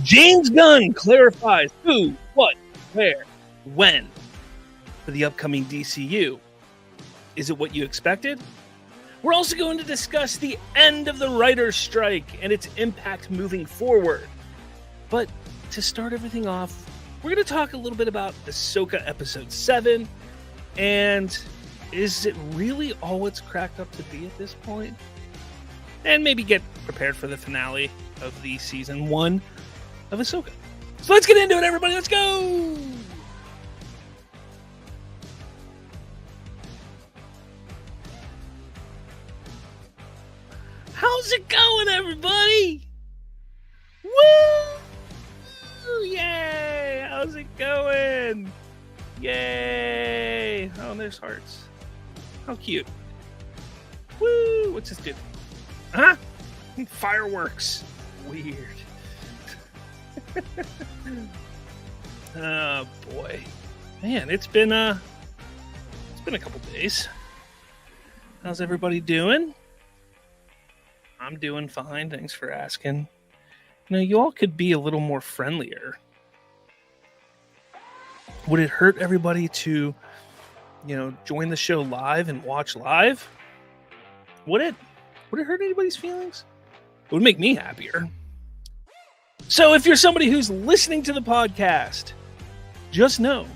James Gunn clarifies who, what, where, when for the upcoming DCU. Is it what you expected? We're also going to discuss the end of the writer's strike and its impact moving forward. But to start everything off, we're going to talk a little bit about Ahsoka Episode 7, and is it really all it's cracked up to be at this point? And maybe get prepared for the finale of the Season 1 of Ahsoka. So let's get into it, everybody. Let's go! How's it going, everybody? Woo! Yay! How's it going? Yay! Oh, there's hearts. How cute. Woo! What's this do? Huh? Fireworks. Weird. Oh boy, man! It's been a couple days. How's everybody doing? I'm doing fine. Thanks for asking. You know, you all could be a little more friendlier. Would it hurt everybody to, join the show live and watch live? Would it hurt anybody's feelings? It would make me happier. So if you're somebody who's listening to the podcast, just know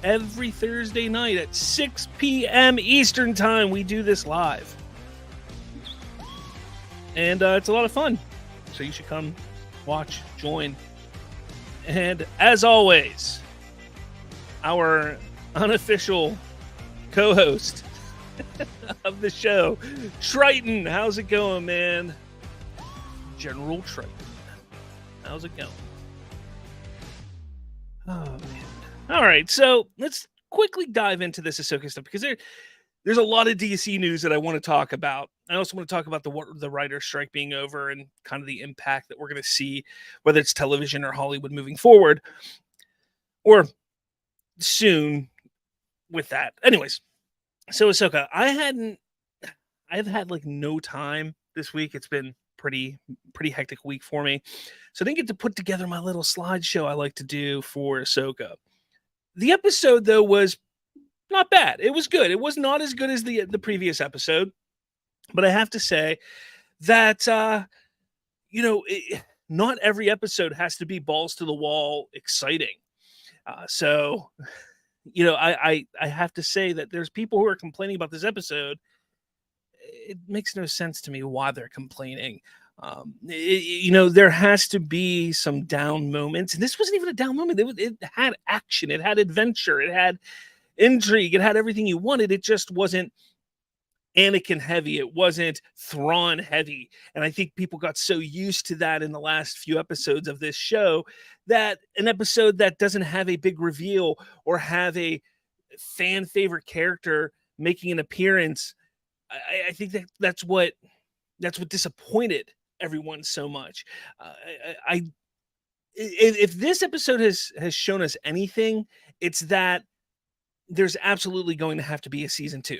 every Thursday night at 6 p.m. Eastern Time, we do this live. And it's a lot of fun. So you should come watch, join. And as always, our unofficial co-host of the show, Triton. How's it going, man? General Triton. How's it going? Oh, man. All right, so let's quickly dive into this Ahsoka stuff because there's a lot of DC news that I want to talk about. I also want to talk about the writer's strike being over and kind of the impact that we're going to see, whether it's television or Hollywood moving forward, or soon with that. Anyways, so Ahsoka, I've had like no time this week. It's been pretty hectic week for me. So I didn't get to put together my little slideshow I like to do for Ahsoka. The episode, though, was not bad. It was good. It was not as good as the previous episode. But I have to say that, not every episode has to be balls to the wall exciting. So, I have to say that there's people who are complaining about this episode. It makes no sense to me why they're complaining. There has to be some down moments, and this wasn't even a down moment. It had action, it had adventure, it had intrigue, it had everything you wanted. It just wasn't Anakin heavy, it wasn't Thrawn heavy, and I think people got so used to that in the last few episodes of this show that an episode that doesn't have a big reveal or have a fan favorite character making an appearance, I think that's what disappointed everyone so much. If this episode has shown us anything, it's that there's absolutely going to have to be a season 2,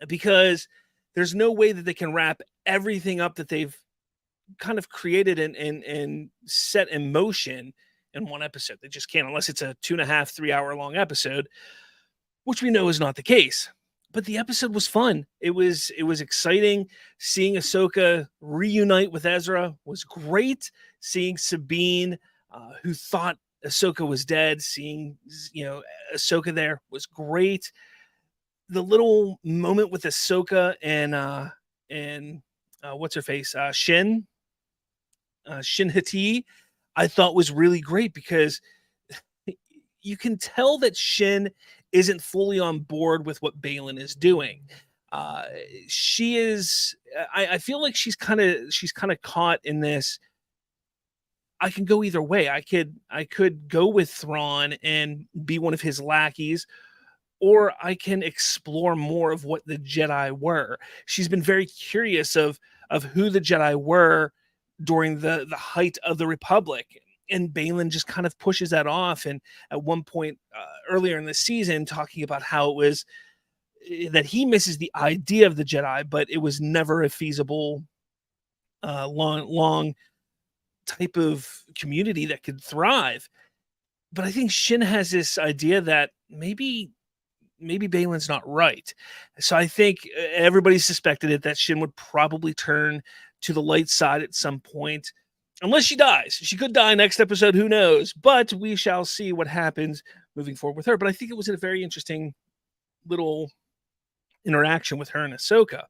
because there's no way that they can wrap everything up that they've kind of created and set in motion in one episode. They just can't, unless it's a 2.5-3 hour long episode, which we know is not the case. But the episode was fun. It was exciting. Seeing Ahsoka reunite with Ezra was great. Seeing Sabine, who thought Ahsoka was dead, seeing Ahsoka there was great. The little moment with Ahsoka and what's her face, Shin Hati, I thought was really great, because you can tell that Shin isn't fully on board with what Baylan is doing. She is. I feel like she's kind of caught in this. I can go either way. I could go with Thrawn and be one of his lackeys, or I can explore more of what the Jedi were. She's been very curious of who the Jedi were during the height of the Republic. And Baylan just kind of pushes that off. And at one point earlier in the season, talking about how it was that he misses the idea of the Jedi, but it was never a feasible long type of community that could thrive. But I think Shin has this idea that maybe Balin's not right. So I think everybody suspected it, that Shin would probably turn to the light side at some point, unless she dies. She could die next episode, who knows? But we shall see what happens moving forward with her. But I think it was a very interesting little interaction with her and Ahsoka.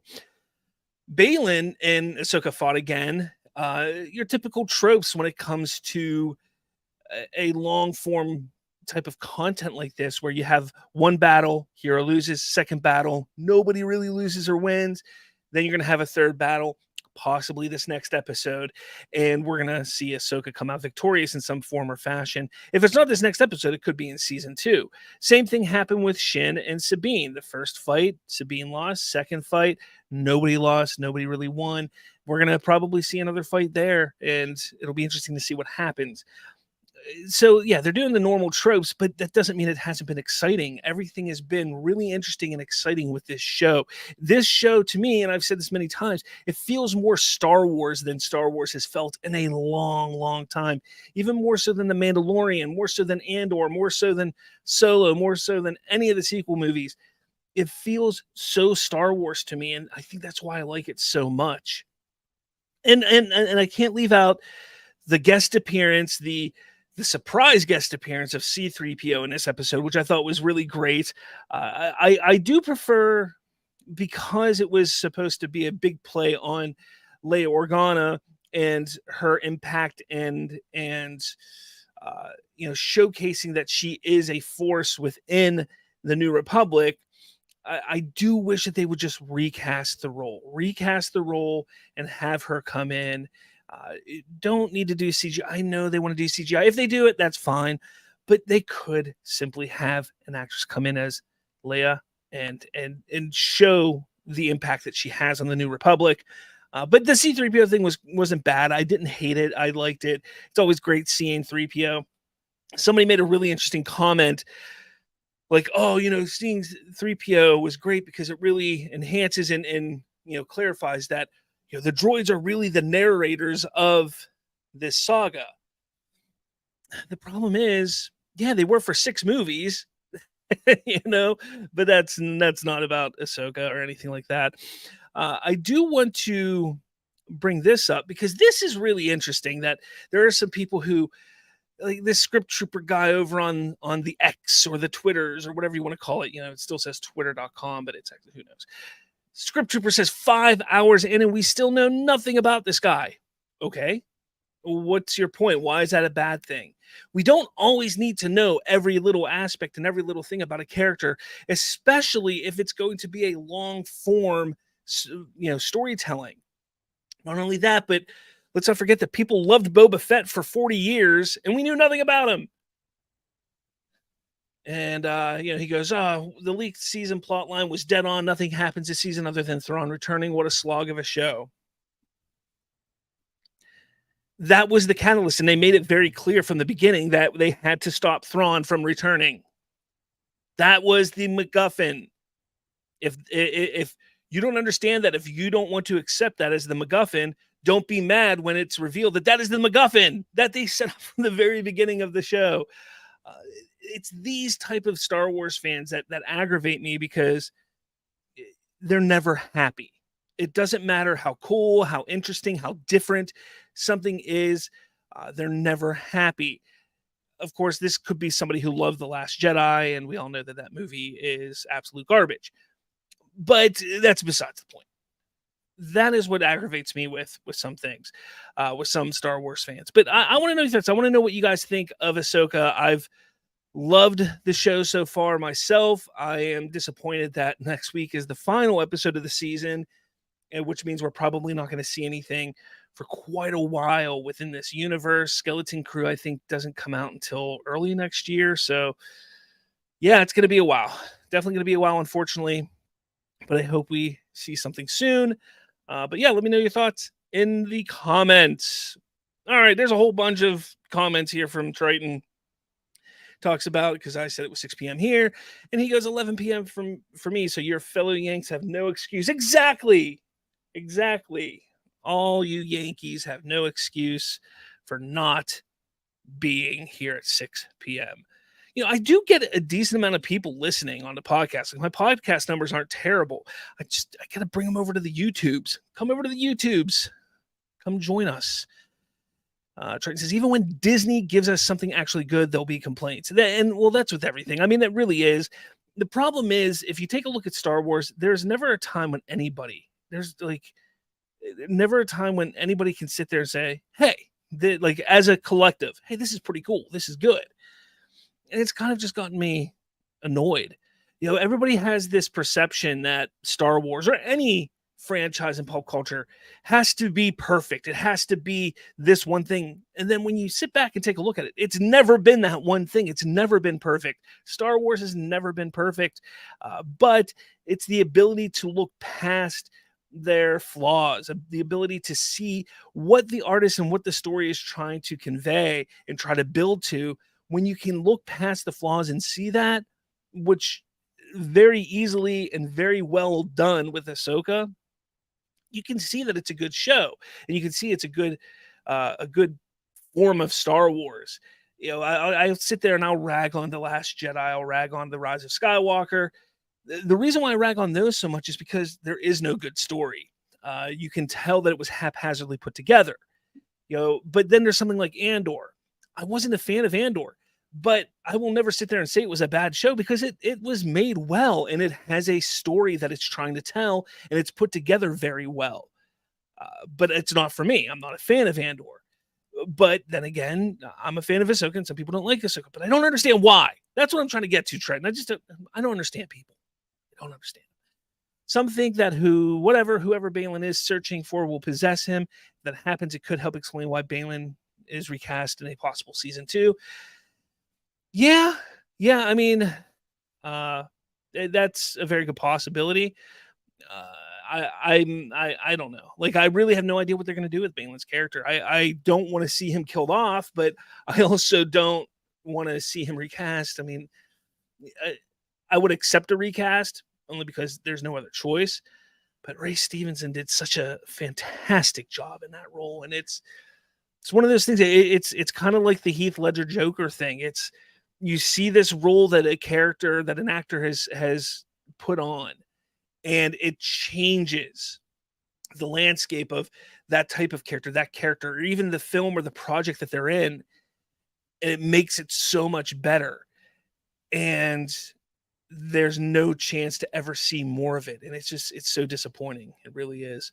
Balin and Ahsoka fought again. Your typical tropes when it comes to a long form type of content like this, where you have one battle, hero loses, second battle, nobody really loses or wins. Then you're going to have a third battle, possibly this next episode, and we're going to see Ahsoka come out victorious in some form or fashion. If it's not this next episode, it could be in season 2. Same thing happened with Shin and Sabine. The first fight, Sabine lost. Second fight, nobody lost. Nobody really won. We're going to probably see another fight there, and it'll be interesting to see what happens. So yeah, they're doing the normal tropes, but that doesn't mean it hasn't been exciting. Everything has been really interesting and exciting with this show. This show, to me, and I've said this many times, it feels more Star Wars than Star Wars has felt in a long, long time. Even more so than The Mandalorian, more so than Andor, more so than Solo, more so than any of the sequel movies. It feels so Star Wars to me, and I think that's why I like it so much. And I can't leave out the guest appearance, the surprise guest appearance of C-3PO in this episode, which I thought was really great. I do prefer, because it was supposed to be a big play on Leia Organa and her impact and showcasing that she is a force within the New Republic. I do wish that they would just recast the role and have her come in. Don't need to do CGI. I know they want to do CGI. If they do it, that's fine. But they could simply have an actress come in as Leia and show the impact that she has on the New Republic. But the C-3PO thing wasn't bad. I didn't hate it. I liked it. It's always great seeing 3PO. Somebody made a really interesting comment, like, oh, seeing 3PO was great because it really enhances and clarifies that the droids are really the narrators of this saga. The problem is, yeah, they were for 6 movies, but that's not about Ahsoka or anything like that. I do want to bring this up because this is really interesting, that there are some people who, like this script trooper guy over on the X or the Twitters or whatever you want to call it, it still says twitter.com, but it's actually, who knows. Script Trooper says 5 hours in and we still know nothing about this guy. Okay. What's your point? Why is that a bad thing? We don't always need to know every little aspect and every little thing about a character, especially if it's going to be a long form, storytelling. Not only that, but let's not forget that people loved Boba Fett for 40 years and we knew nothing about him. And, he goes, the leaked season plot line was dead on. Nothing happens this season other than Thrawn returning. What a slog of a show. That was the catalyst, and they made it very clear from the beginning that they had to stop Thrawn from returning. That was the MacGuffin. If you don't understand that, if you don't want to accept that as the MacGuffin, don't be mad when it's revealed that is the MacGuffin that they set up from the very beginning of the show. It's these type of Star Wars fans that aggravate me because they're never happy. It doesn't matter how cool, how interesting, how different something is. They're never happy. Of course, this could be somebody who loved The Last Jedi, and we all know that movie is absolute garbage. But that's besides the point. That is what aggravates me with some things, with some Star Wars fans. But I want to know your thoughts. I want to know what you guys think of Ahsoka. I've loved the show so far myself. I am disappointed that next week is the final episode of the season, which means we're probably not going to see anything for quite a while within this universe. Skeleton Crew, I think, doesn't come out until early next year. So, yeah, it's going to be a while. Definitely going to be a while, unfortunately. But I hope we see something soon. But yeah, let me know your thoughts in the comments. All right, there's a whole bunch of comments here from Triton. Talks about, because I said it was 6 p.m. here, and he goes 11 p.m. for me, so your fellow Yanks have no excuse. Exactly. All you Yankees have no excuse for not being here at 6 p.m. I do get a decent amount of people listening on the podcast. Like, my podcast numbers aren't terrible. I got to bring them over to the YouTubes. Come over to the YouTubes. Come join us. Triton says, even when Disney gives us something actually good, there'll be complaints. That's with everything. I mean, that really is. The problem is, if you take a look at Star Wars, there's never a time when never a time when anybody can sit there and say, hey, as a collective, hey, this is pretty cool. This is good. And it's kind of just gotten me annoyed. Everybody has this perception that Star Wars or any franchise in pop culture has to be perfect. It has to be this one thing. And then when you sit back and take a look at it, it's never been that one thing. It's never been perfect. Star Wars has never been perfect, but it's the ability to look past their flaws, the ability to see what the artist and what the story is trying to convey and try to build to. When you can look past the flaws and see that, which very easily and very well done with Ahsoka, you can see that it's a good show, and you can see it's a good form of Star Wars. I'll sit there and I'll rag on The Last Jedi. I'll rag on The Rise of Skywalker. The reason why I rag on those so much is because there is no good story. You can tell that it was haphazardly put together. But then there's something like Andor. I wasn't a fan of Andor, but I will never sit there and say it was a bad show, because it was made well, and it has a story that it's trying to tell, and it's put together very well. But it's not for me. I'm not a fan of Andor. But then again, I'm a fan of Ahsoka, and some people don't like Ahsoka, but I don't understand why. That's what I'm trying to get to, Trent. I don't understand people. I don't understand. Some think that whoever Balin is searching for will possess him. If that happens, it could help explain why Balin is recast in a possible season 2. Yeah. I mean, that's a very good possibility. I don't know. I really have no idea what they're going to do with Balin's character. I don't want to see him killed off, but I also don't want to see him recast. I mean, I would accept a recast only because there's no other choice. But Ray Stevenson did such a fantastic job in that role, and it's one of those things. It's kind of like the Heath Ledger Joker thing. You see this role that an actor has put on, and it changes the landscape of that type of character, or even the film or the project that they're in. And it makes it so much better. And there's no chance to ever see more of it. And it's so disappointing. It really is.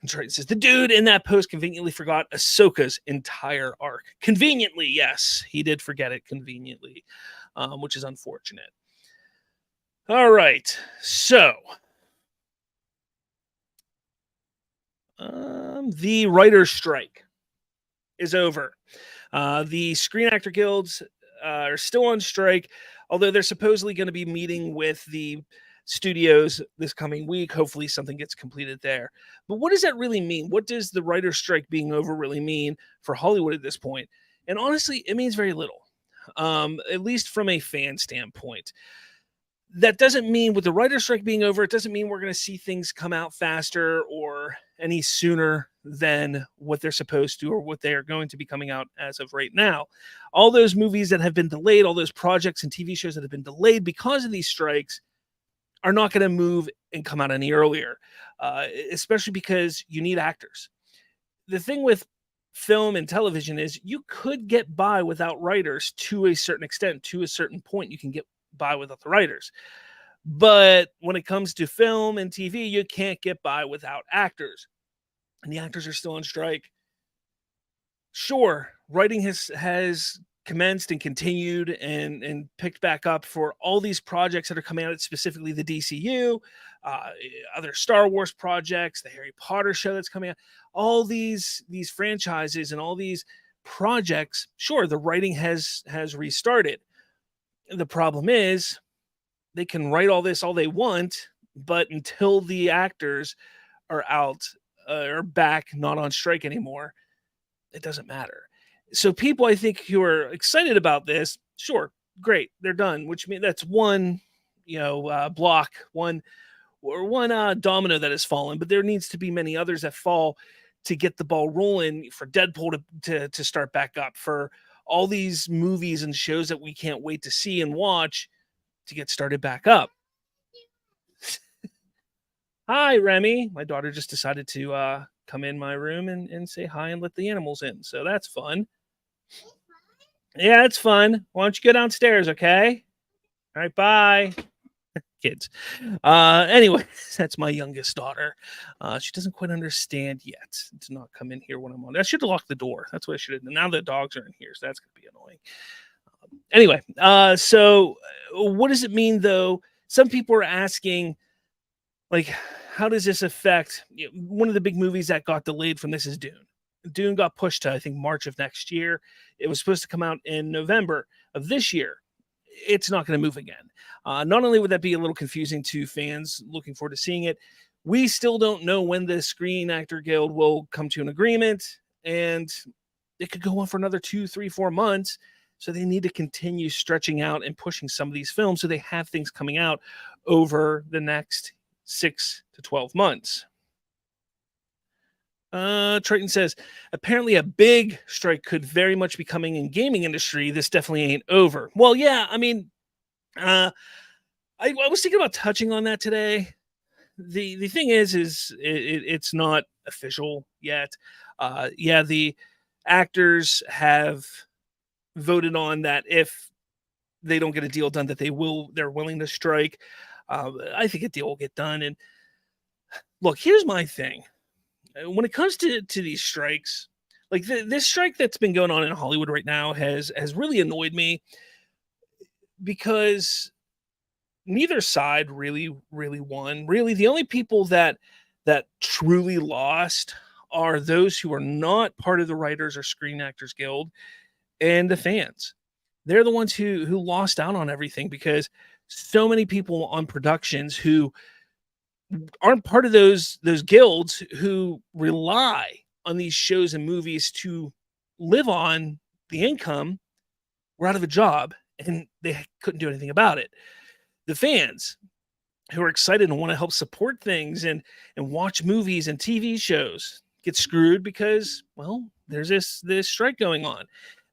And Triton says, the dude in that post conveniently forgot Ahsoka's entire arc. Conveniently, yes. He did forget it conveniently, which is unfortunate. All right. So, the writer's strike is over. The Screen Actor Guilds are still on strike, although they're supposedly going to be meeting with the studios this coming week. Hopefully something gets completed there. But what does that really mean? What does the writer's strike being over really mean for Hollywood at this point? And honestly, it means very little, at least from a fan standpoint. That doesn't mean, with the writer's strike being over, it doesn't mean we're going to see things come out faster or any sooner than what they're supposed to, or what they are going to be coming out as of right now. All those movies that have been delayed, all those projects and TV shows that have been delayed because of these strikes, are not going to move and come out any earlier, especially because you need actors. The thing with film and television is you could get by without writers to a certain extent. To a certain point, you can get by without the writers. But when it comes to film and TV, you can't get by without actors. And the actors are still on strike. Sure, writing has commenced and continued and picked back up for all these projects that are coming out, specifically the DCU, other Star Wars projects, the Harry Potter show that's coming out, all these franchises and all these projects. Sure, the writing has restarted. The problem is they can write all this all they want, but until the actors are out or back, not on strike anymore, it doesn't matter. So people, I think, who are excited about this, sure, great, they're done, which means that's one, block, one domino that has fallen, but there needs to be many others that fall to get the ball rolling, for Deadpool to start back up, for all these movies and shows that we can't wait to see and watch to get started back up. Hi, Remy. My daughter just decided to come in my room and say hi and let the animals in. So that's fun. Yeah, it's fun. Why don't you go downstairs, okay? All right, bye. Kids. Anyway, that's my youngest daughter. She doesn't quite understand yet to not come in here when I'm on. I should have locked the door. That's what I should have done. Now the dogs are in here, so that's going to be annoying. Anyway, so what does it mean, though? Some people are asking, like, how does this affect one of the big movies that got delayed from this is Dune. Dune got pushed to, I think, March of next year. It was supposed to come out in November of this year. It's not going to move again. Not only would that be a little confusing to fans looking forward to seeing it, we still don't know when the Screen Actor Guild will come to an agreement, and it could go on for another 2, 3, 4 months. So they need to continue stretching out and pushing some of these films so they have things coming out over the next 6 to 12 months. Triton says, apparently a big strike could very much be coming in gaming industry. This definitely ain't over. Well, yeah, I mean, I was thinking about touching on that today. The thing is it's not official yet. Yeah, the actors have voted on that if they don't get a deal done, that they're willing to strike. I think a deal will get done. And look, here's my thing. When it comes to these strikes, like this strike that's been going on in Hollywood right now has really annoyed me, because neither side really won. Really, the only people that truly lost are those who are not part of the Writers or Screen Actors Guild, and the fans. They're the ones who lost out on everything, because so many people on productions who aren't part of those guilds, who rely on these shows and movies to live on the income, were out of a job, and they couldn't do anything about it. The fans who are excited and want to help support things and watch movies and TV shows get screwed because, well, there's this strike going on,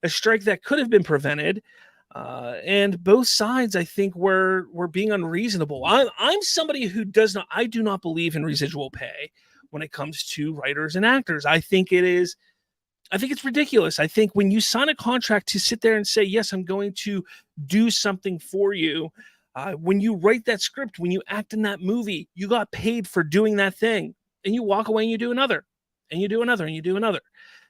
a strike that could have been prevented. And both sides, I think, were being unreasonable. I'm somebody who I do not believe in residual pay when it comes to writers and actors. I think it's ridiculous. I think when you sign a contract to sit there and say, yes, I'm going to do something for you, when you write that script, when you act in that movie, you got paid for doing that thing, and you walk away and you do another, and you do another, and you do another.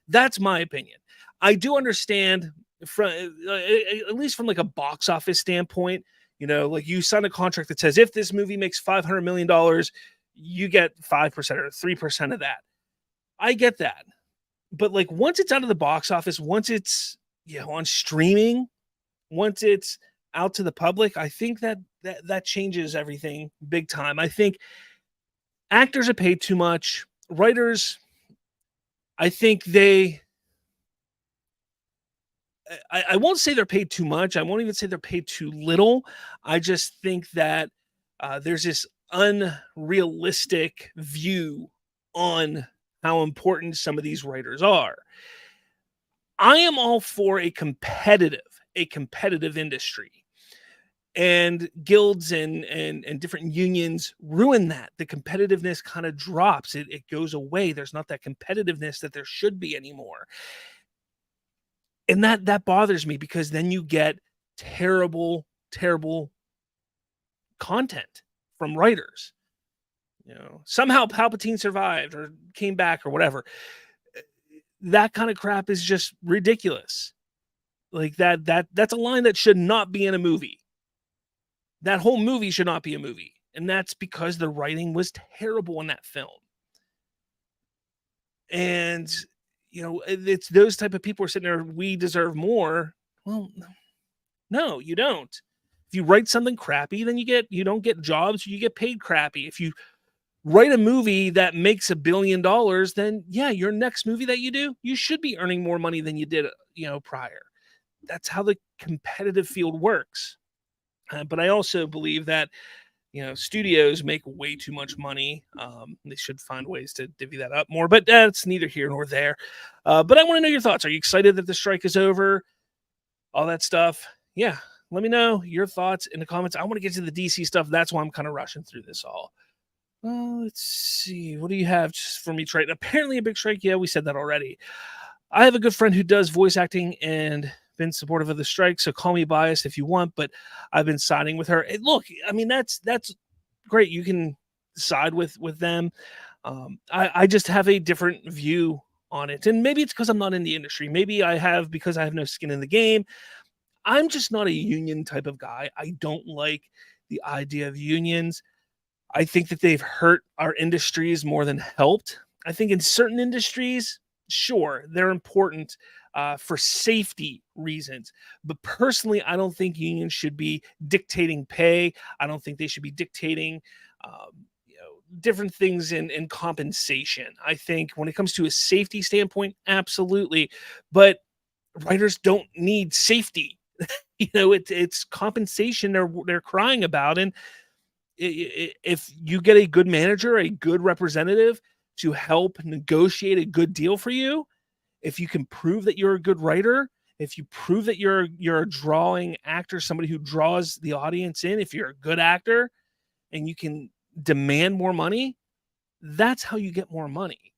That's my opinion. I do understand, from at least from like a box office standpoint, like you sign a contract that says if this movie makes $500 million, you get 5% or 3% of that. I get that. But like once it's out of the box office, once it's on streaming, once it's out to the public, I think that changes everything big time. I think actors are paid too much. Writers, I think I won't say they're paid too much. I won't even say they're paid too little. I just think that there's this unrealistic view on how important some of these writers are. I am all for a competitive industry, and guilds and different unions ruin that. The competitiveness kind of drops. It goes away. There's not that competitiveness that there should be anymore. And that bothers me, because then you get terrible content from writers. Somehow Palpatine survived or came back or whatever. That kind of crap is just ridiculous. Like that's a line that should not be in a movie. That whole movie should not be a movie. And that's because the writing was terrible in that film. And it's those type of people who are sitting there, we deserve more. Well, no, you don't. If you write something crappy, then you don't get jobs, you get paid crappy. If you write a movie that makes $1 billion, then yeah, your next movie that you do, you should be earning more money than you did, prior. That's how the competitive field works. But I also believe that studios make way too much money. They should find ways to divvy that up more, but that's neither here nor there. But I want to know your thoughts. Are you excited that the strike is over? All that stuff. Yeah, let me know your thoughts in the comments. I want to get to the DC stuff. That's why I'm kind of rushing through this all. Let's see. What do you have for me, Triton? Apparently a big strike. Yeah, we said that already. I have a good friend who does voice acting and been supportive of the strike, so call me biased if you want, but I've been siding with her. And look, I mean, that's great. You can side with them. I just have a different view on it, and maybe it's because I'm not in the industry. Maybe I have because I have no skin in the game. I'm just not a union type of guy. I don't like the idea of unions. I think that they've hurt our industries more than helped. I think in certain industries, sure, they're important for safety reasons. But personally, I don't think unions should be dictating pay. I don't think they should be dictating, different things in compensation. I think when it comes to a safety standpoint, absolutely. But writers don't need safety. It's compensation they're crying about, and if you get a good manager, a good representative to help negotiate a good deal for you, if you can prove that you're a good writer, if you prove that you're a drawing actor, somebody who draws the audience in, if you're a good actor and you can demand more money, that's how you get more money.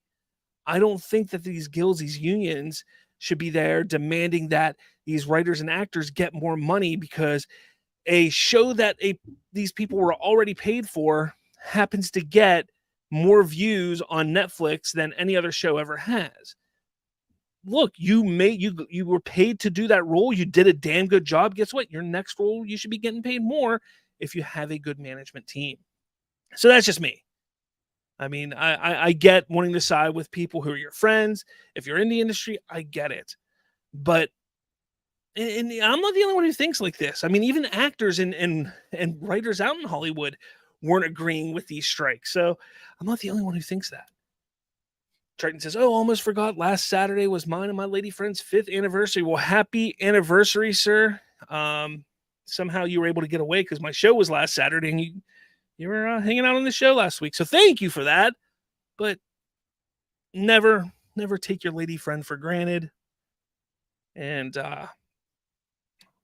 I don't think that these guilds, these unions should be there demanding that these writers and actors get more money because a show that these people were already paid for happens to get more views on Netflix than any other show ever has. Look, you were paid to do that role. You did a damn good job. Guess what? Your next role, you should be getting paid more if you have a good management team. So that's just me. I mean, I get wanting to side with people who are your friends. If you're in the industry, I get it. But and I'm not the only one who thinks like this. I mean, even actors and writers out in Hollywood weren't agreeing with these strikes. So I'm not the only one who thinks that. Triton says, "Oh, almost forgot. Last Saturday was mine and my lady friend's 5th anniversary." Well, happy anniversary, sir. Somehow you were able to get away because my show was last Saturday and you were hanging out on the show last week. So thank you for that. But never take your lady friend for granted. And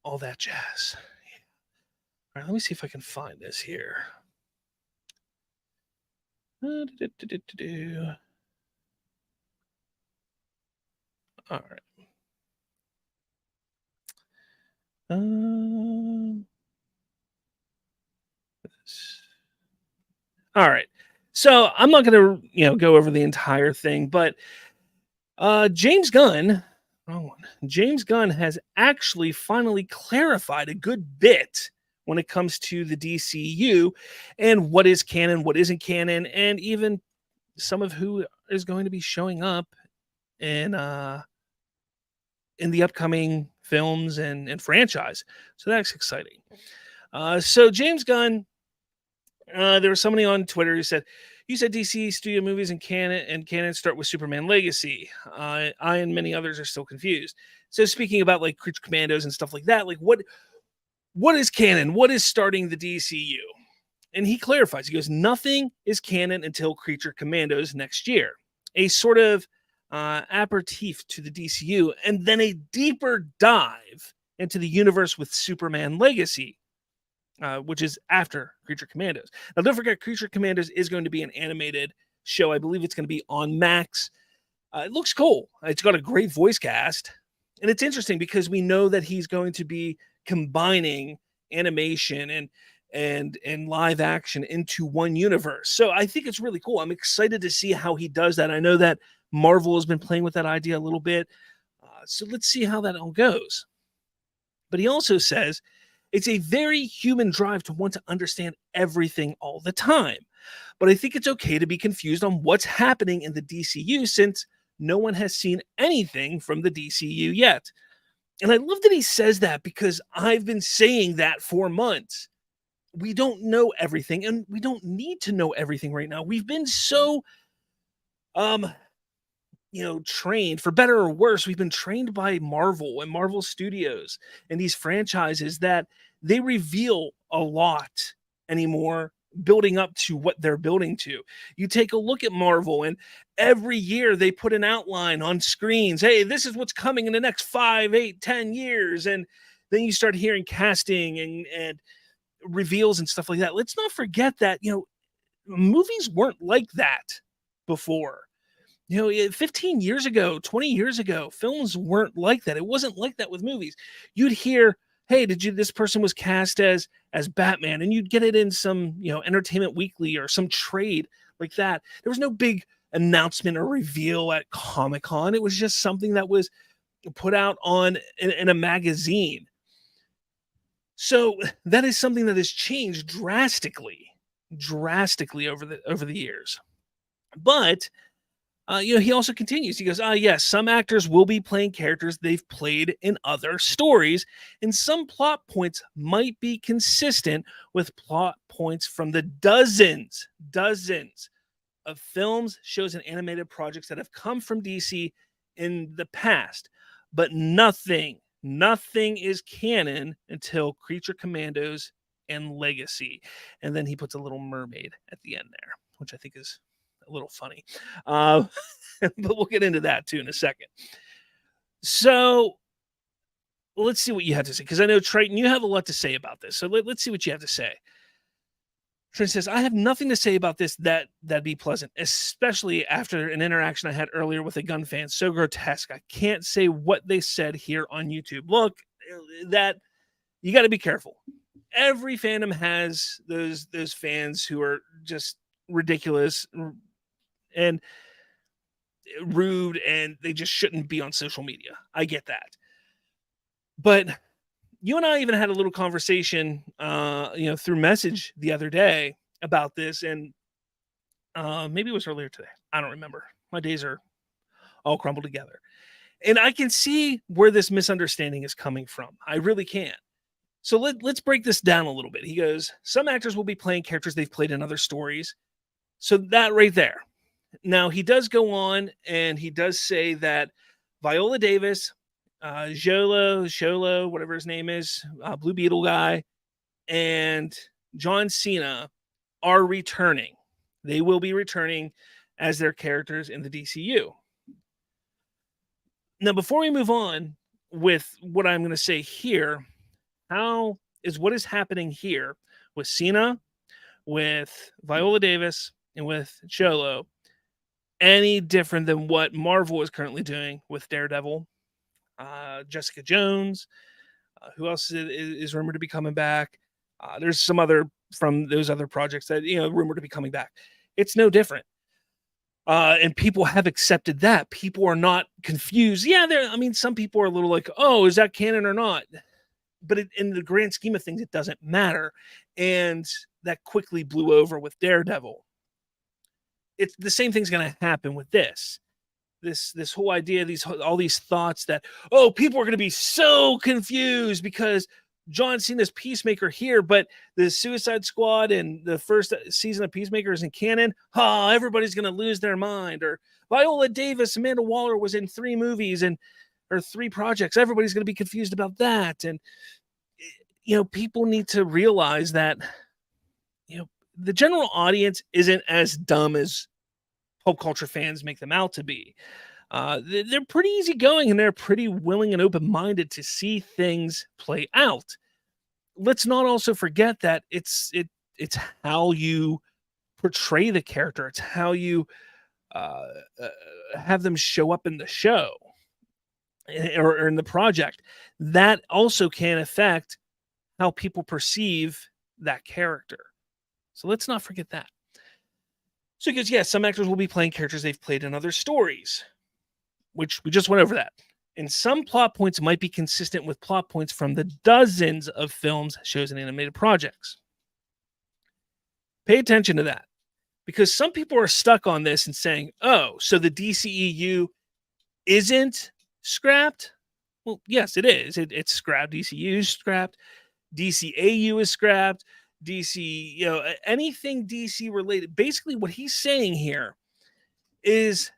all that jazz. All right, let me see if I can find this here. All right. All right. So I'm not going to, go over the entire thing, but James Gunn, wrong one. James Gunn has actually finally clarified a good bit when it comes to the DCU and what is canon, what isn't canon, and even some of who is going to be showing up in the upcoming films and franchise. So that's exciting. So James Gunn, there was somebody on Twitter who said, "You said DC studio movies and canon start with Superman Legacy. I and many others are still confused." So speaking about like Creature Commandos and stuff like that, like what is canon? What is starting the DCU? And he clarifies. He goes, "Nothing is canon until Creature Commandos next year. A sort of aperitif to the DCU, and then a deeper dive into the universe with Superman Legacy." Which is after Creature Commandos. Now, don't forget, Creature Commandos is going to be an animated show. I believe it's going to be on Max. It looks cool. It's got a great voice cast. And it's interesting because we know that he's going to be combining animation and live action into one universe. So I think it's really cool. I'm excited to see how he does that. I know that Marvel has been playing with that idea a little bit. So let's see how that all goes. But he also says, "It's a very human drive to want to understand everything all the time. But I think it's okay to be confused on what's happening in the DCU since no one has seen anything from the DCU yet." And I love that he says that because I've been saying that for months. We don't know everything, and we don't need to know everything right now. We've been so trained, for better or worse, we've been trained by Marvel and Marvel Studios and these franchises that they reveal a lot anymore building up to what they're building to. You take a look at Marvel, and every year they put an outline on screens. Hey, this is what's coming in the next 5, 8, 10 years. And then you start hearing casting and reveals and stuff like that. Let's not forget that, movies weren't like that before. 15 years ago, 20 years ago, films weren't like that. It wasn't like that with movies. You'd hear, hey, this person was cast as Batman, and you'd get it in some, Entertainment Weekly or some trade like that. There was no big announcement or reveal at Comic-Con. It was just something that was put out in a magazine. So that is something that has changed drastically over the years. But he also continues. He goes, yes, some actors will be playing characters they've played in other stories, and some plot points might be consistent with plot points from the dozens of films, shows, and animated projects that have come from DC in the past. But nothing is canon until Creature Commandos and Legacy. And then he puts a little mermaid at the end there, which I think is a little funny. But we'll get into that too in a second. So let's see what you have to say, because I know, Triton, you have a lot to say about this. So let's see what you have to say. Triton says, I have nothing to say about this that'd be pleasant, especially after an interaction I had earlier with a Gunn fan. So grotesque. I can't say what they said here on YouTube. Look, that you got to be careful. Every fandom has those fans who are just ridiculous and rude, and they just shouldn't be on social media. I get that. But you and I even had a little conversation, through message the other day about this, and maybe it was earlier today. I don't remember. My days are all crumbled together. And I can see where this misunderstanding is coming from. I really can. So let's break this down a little bit. He goes, some actors will be playing characters they've played in other stories. So that right there. Now, he does go on, and he does say that Viola Davis, Xolo, whatever his name is, Blue Beetle guy, and John Cena are returning. They will be returning as their characters in the DCU. Now, before we move on with what I'm going to say here, what is happening here with Cena, with Viola Davis, and with Xolo any different than what Marvel is currently doing with Daredevil, Jessica Jones, who else is rumored to be coming back? There's some other from those other projects that, rumored to be coming back. It's no different. And people have accepted that. People are not confused. Yeah, some people are a little like, oh, is that canon or not? But in the grand scheme of things, it doesn't matter. And that quickly blew over with Daredevil. It's the same thing's going to happen with this whole idea, all these thoughts that, oh, people are going to be so confused because John Cena's Peacemaker here, but the Suicide Squad and the first season of Peacemaker isn't canon. Oh, everybody's going to lose their mind. Or Viola Davis, Amanda Waller was in 3 movies or 3 projects. Everybody's going to be confused about that. And people need to realize that the general audience isn't as dumb as pop culture fans make them out to be. They're pretty easygoing, and they're pretty willing and open-minded to see things play out. Let's not also forget that it's how you portray the character. It's how you have them show up in the show or in the project. That also can affect how people perceive that character. So let's not forget that. So he goes, yes, some actors will be playing characters they've played in other stories, which we just went over that. And some plot points might be consistent with plot points from the dozens of films, shows, and animated projects. Pay attention to that, because some people are stuck on this and saying, oh, so the DCEU isn't scrapped? Well, yes, it is. It's scrapped. DCU is scrapped. DCAU is scrapped. DC, anything DC related. Basically, what he's saying here is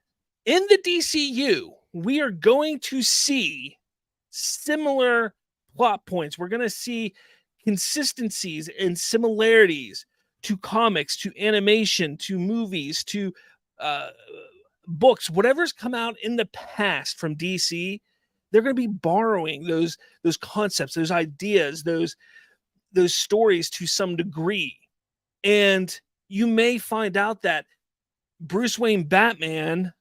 in the DCU, we are going to see similar plot points. We're going to see consistencies and similarities to comics, to animation, to movies, to books, whatever's come out in the past from DC, they're going to be borrowing those concepts, those ideas, those stories to some degree. And you may find out that Bruce Wayne Batman,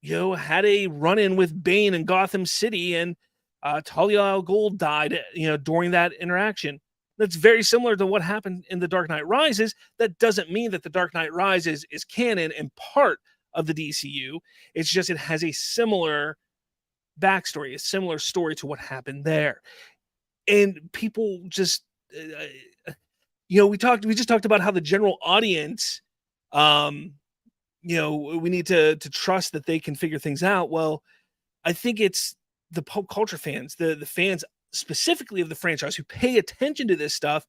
had a run-in with Bane in Gotham City, and Talia al Ghul died, during that interaction. That's very similar to what happened in The Dark Knight Rises. That doesn't mean that The Dark Knight Rises is canon and part of the DCU. It's just it has a similar backstory, a similar story to what happened there. And people just, we just talked about how the general audience, we need to trust that they can figure things out. Well, I think it's the pop culture fans, the fans specifically of the franchise who pay attention to this stuff.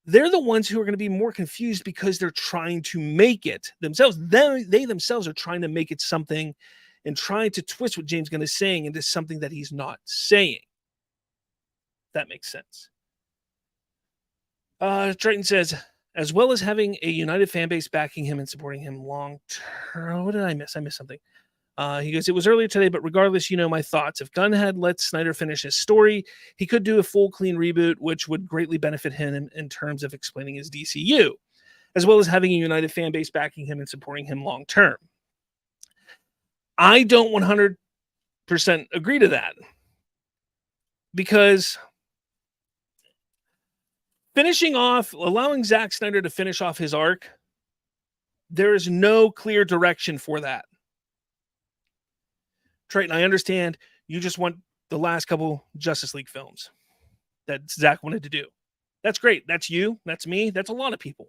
They're the ones who are going to be more confused because they're trying to make it themselves. They themselves are trying to make it something and trying to twist what James Gunn is saying into something that he's not saying. That makes sense. Triton says, as well as having a united fan base backing him and supporting him long term. What did I miss? I missed something. He goes, it was earlier today, but regardless, my thoughts. If Gunn had let Snyder finish his story, he could do a full, clean reboot, which would greatly benefit him in terms of explaining his DCU, as well as having a united fan base backing him and supporting him long term. I don't 100% agree to that, because allowing Zack Snyder to finish off his arc, there is no clear direction for that. Triton, I understand you just want the last couple Justice League films that Zack wanted to do. That's great. That's you. That's me. That's a lot of people.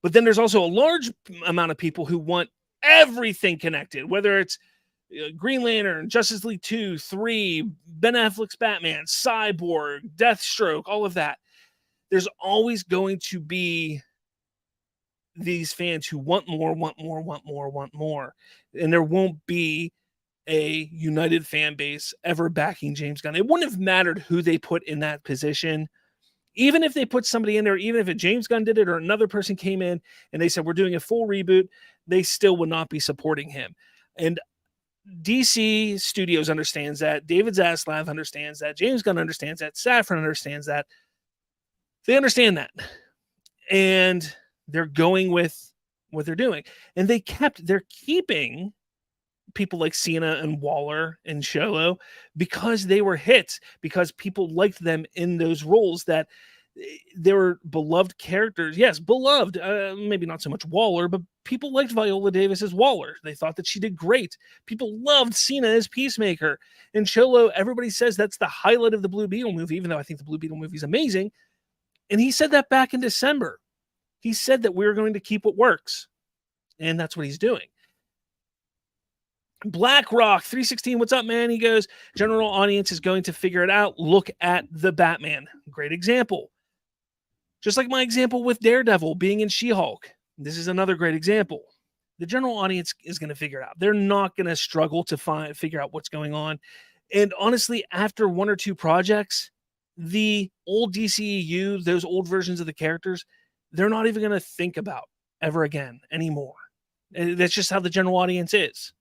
But then there's also a large amount of people who want everything connected, whether it's Green Lantern, Justice League 2, 3, Ben Affleck's Batman, Cyborg, Deathstroke, all of that. There's always going to be these fans who want more. And there won't be a united fan base ever backing James Gunn. It wouldn't have mattered who they put in that position. Even if they put somebody in there, even if James Gunn did it or another person came in and they said, we're doing a full reboot, they still would not be supporting him. And DC Studios understands that. David Zaslav understands that. James Gunn understands that. Safran understands that. They understand that. And they're going with what they're doing. And they're keeping people like Cena and Waller and Sholo because they were hits, because people liked them in those roles, that they were beloved characters. Yes, beloved, maybe not so much Waller, but people liked Viola Davis as Waller. They thought that she did great. People loved Cena as Peacemaker. And Sholo, everybody says that's the highlight of the Blue Beetle movie, even though I think the Blue Beetle movie is amazing. And he said that back in December. He said that we're going to keep what works. And that's what he's doing. BlackRock 316, what's up, man? He goes, general audience is going to figure it out. Look at the Batman. Great example. Just like my example with Daredevil being in She-Hulk. This is another great example. The general audience is going to figure it out. They're not going to struggle to figure out what's going on. And honestly, after one or two projects, the old DCEU, those old versions of the characters, they're not even going to think about ever again anymore. That's just how the general audience is.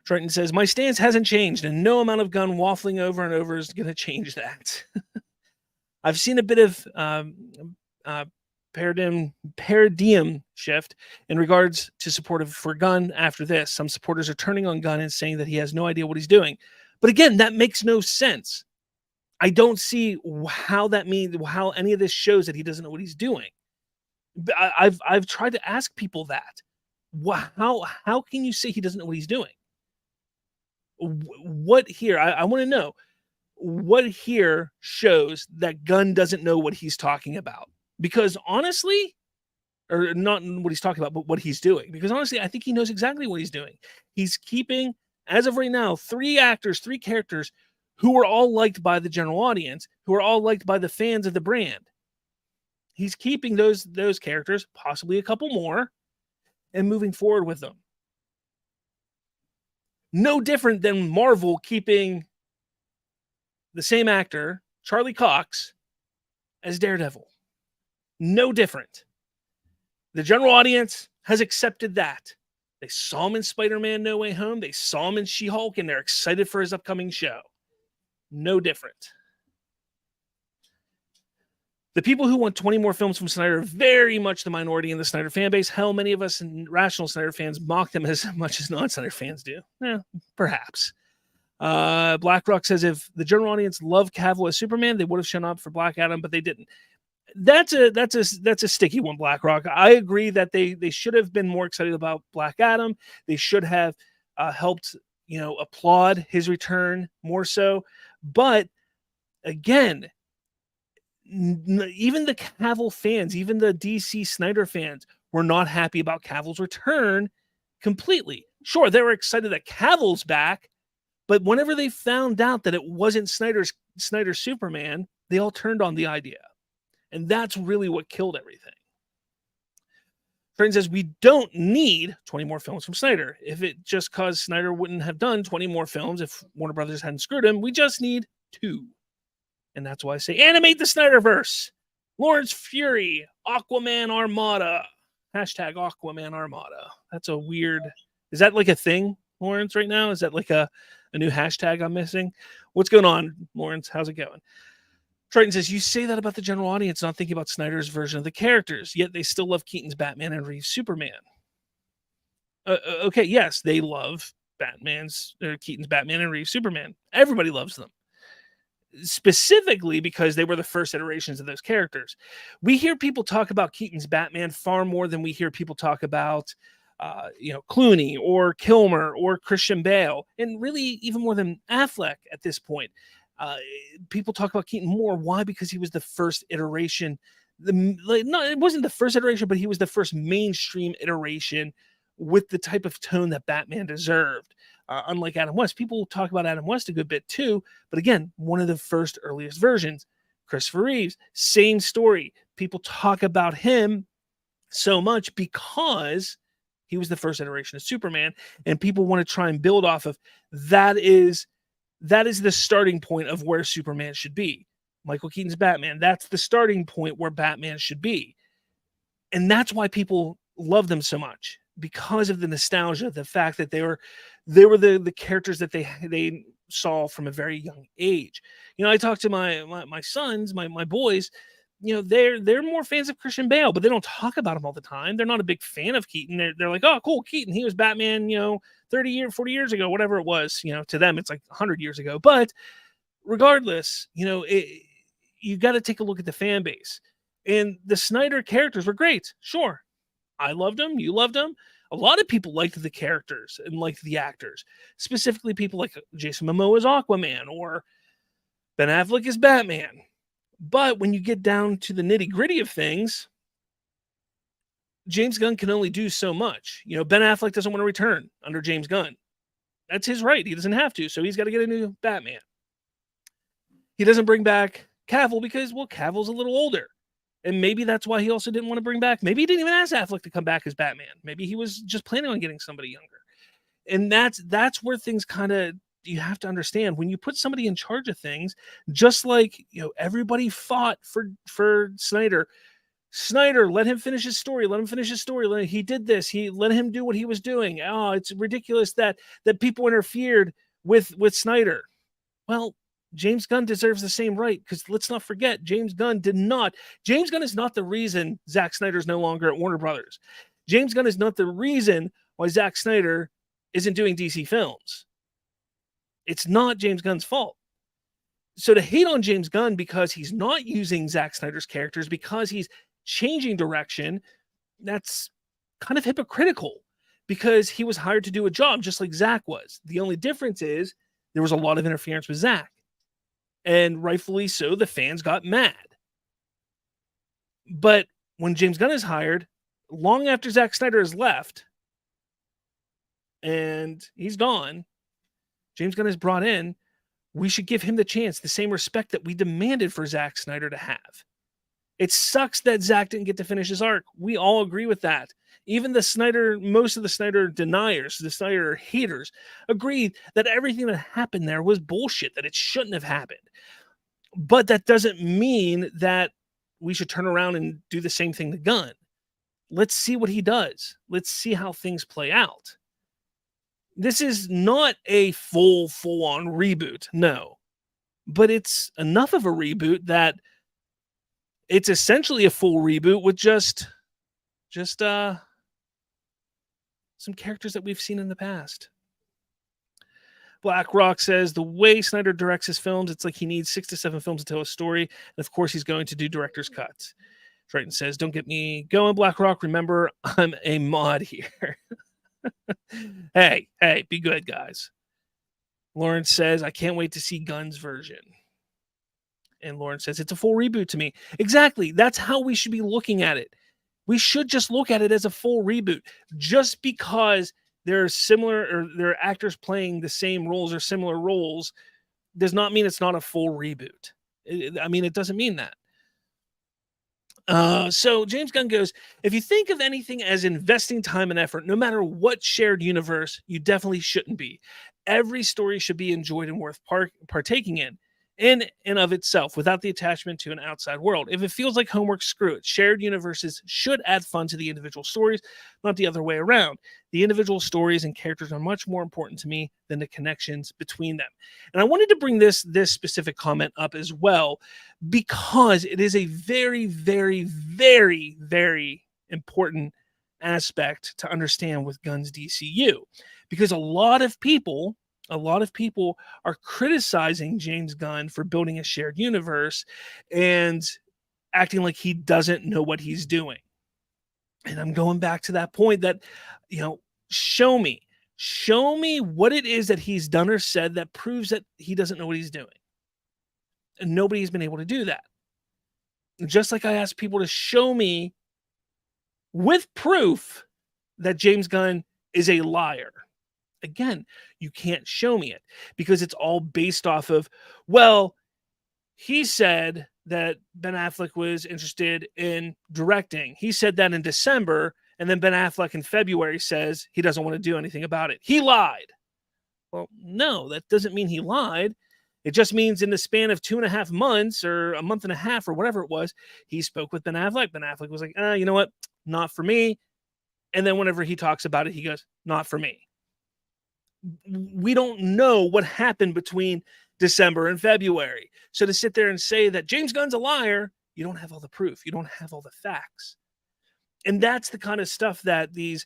Triton says, my stance hasn't changed, and no amount of Gunn waffling over and over is going to change that. I've seen a bit of paradigm shift in regards to support for Gunn after this. Some supporters are turning on Gunn and saying that he has no idea what he's doing. But again, that makes no sense. I don't see how any of this shows that he doesn't know what he's doing. I've tried to ask people that. How can you say he doesn't know what he's doing? What here? I want to know what here shows that Gunn doesn't know what he's talking about. Because honestly, or not what he's talking about, but what he's doing. Because honestly, I think he knows exactly what he's doing. He's keeping, as of right now, 3 characters who are all liked by the general audience, who are all liked by the fans of the brand. He's keeping those characters, possibly a couple more, and moving forward with them. No different than Marvel keeping the same actor, Charlie Cox, as Daredevil. No different. The general audience has accepted that. They saw him in Spider-Man No Way Home. They saw him in She-Hulk, and they're excited for his upcoming show. No different. The people who want 20 more films from Snyder are very much the minority in the Snyder fan base. Hell, many of us rational Snyder fans mock them as much as non-Snyder fans do. Perhaps. BlackRock says if the general audience loved Cavill as Superman, they would have shown up for Black Adam, but they didn't. That's a sticky one, BlackRock. I agree that they should have been more excited about Black Adam. They should have helped, applaud his return more so. But again, even the Cavill fans, even the DC Snyder fans were not happy about Cavill's return completely. Sure, they were excited that Cavill's back, but whenever they found out that it wasn't Snyder's Superman, they all turned on the idea. And that's really what killed everything. Trent says, we don't need 20 more films from Snyder. If it just caused Snyder wouldn't have done 20 more films if Warner Brothers hadn't screwed him, we just need 2. And that's why I say animate the Snyderverse. Lawrence Fury, Aquaman Armada. Hashtag Aquaman Armada. That's a weird... Is that like a thing, Lawrence, right now? Is that like a new hashtag I'm missing? What's going on, Lawrence? How's it going? Triton says, you say that about the general audience, not thinking about Snyder's version of the characters, yet they still love Keaton's Batman and Reeves' Superman. Okay, yes, they love Keaton's Batman and Reeves' Superman. Everybody loves them. Specifically because they were the first iterations of those characters. We hear people talk about Keaton's Batman far more than we hear people talk about Clooney or Kilmer or Christian Bale, and really even more than Affleck at this point. People talk about Keaton more. Why? Because he was the first iteration. It wasn't the first iteration, but he was the first mainstream iteration with the type of tone that Batman deserved. Unlike Adam West, people talk about Adam West a good bit too. But again, one of the first earliest versions. Christopher Reeves, same story. People talk about him so much because he was the first iteration of Superman, and people want to try and build off of that. Is the starting point of where Superman should be. Michael Keaton's Batman, that's the starting point where Batman should be. And that's why people love them so much, because of the nostalgia, the fact that they were the characters that they saw from a very young age. I talk to my sons, my boys, they're more fans of Christian Bale, but they don't talk about him all the time. They're not a big fan of Keaton. They're like, oh, cool, Keaton, he was Batman, 40 years ago, whatever it was, to them, it's like 100 years ago. But regardless, you got to take a look at the fan base. And the Snyder characters were great. Sure. I loved them. You loved them. A lot of people liked the characters and liked the actors, specifically people like Jason Momoa as Aquaman or Ben Affleck as Batman. But when you get down to the nitty gritty of things, James Gunn can only do so much. Ben Affleck doesn't want to return under James Gunn. That's his right. He doesn't have to. So he's got to get a new Batman. He doesn't bring back Cavill because, Cavill's a little older. And maybe that's why he also didn't want to bring back. Maybe he didn't even ask Affleck to come back as Batman. Maybe he was just planning on getting somebody younger. And that's where things kind of, you have to understand, when you put somebody in charge of things, just like, everybody fought for Snyder. Snyder, let him finish his story. He did this. Let him do what he was doing. Oh, it's ridiculous that people interfered with Snyder. Well, James Gunn deserves the same right, because let's not forget, James Gunn is not the reason Zack Snyder's no longer at Warner Brothers. James Gunn is not the reason why Zack Snyder isn't doing DC films. It's not James Gunn's fault. So to hate on James Gunn because he's not using Zack Snyder's characters, because he's changing direction, that's kind of hypocritical, because he was hired to do a job just like Zack was. The only difference is there was a lot of interference with Zack. And rightfully so, the fans got mad. But when James Gunn is hired, long after Zack Snyder has left and he's gone, James Gunn is brought in, we should give him the chance, the same respect that we demanded for Zack Snyder to have. It sucks that Zack didn't get to finish his arc. We all agree with that. Even most of the Snyder deniers, the Snyder haters, agreed that everything that happened there was bullshit, that it shouldn't have happened. But that doesn't mean that we should turn around and do the same thing to Gunn. Let's see what he does. Let's see how things play out. This is not a full-on reboot, no. But it's enough of a reboot that it's essentially a full reboot with just some characters that we've seen in the past. Black Rock says the way Snyder directs his films, it's like he needs 6 to 7 films to tell a story. And of course, he's going to do director's cuts. Triton says, don't get me going, Black Rock. Remember, I'm a mod here. Hey, be good, guys. Lawrence says, I can't wait to see Gunn's version. And Lawrence says, it's a full reboot to me. Exactly. That's how we should be looking at it. We should just look at it as a full reboot. Just because they're similar, or there are actors playing the same roles or similar roles, does not mean it's not a full reboot. I mean, it doesn't mean that. So James Gunn goes, if you think of anything as investing time and effort, no matter what shared universe, you definitely shouldn't be. Every story should be enjoyed and worth partaking in and of itself, without the attachment to an outside world. If it feels like homework, screw it. Shared universes should add fun to the individual stories, not the other way around. The individual stories and characters are much more important to me than the connections between them. And I wanted to bring this specific comment up as well, because it is a very, very, very, very important aspect to understand with Gunn's DCU, because a lot of people are criticizing James Gunn for building a shared universe and acting like he doesn't know what he's doing. And I'm going back to that point that, show me what it is that he's done or said that proves that he doesn't know what he's doing. And nobody's been able to do that. Just like I asked people to show me with proof that James Gunn is a liar. Again, you can't show me it, because it's all based off of, well, he said that Ben Affleck was interested in directing. He said that in December, and then Ben Affleck in February says he doesn't want to do anything about it. He lied. Well, no, that doesn't mean he lied. It just means in the span of 2.5 months or a month and a half or whatever it was, he spoke with Ben Affleck. Ben Affleck was like, you know what? Not for me. And then whenever he talks about it, he goes, not for me. We don't know what happened between December and February. So to sit there and say that James Gunn's a liar, you don't have all the proof. You don't have all the facts. And that's the kind of stuff that these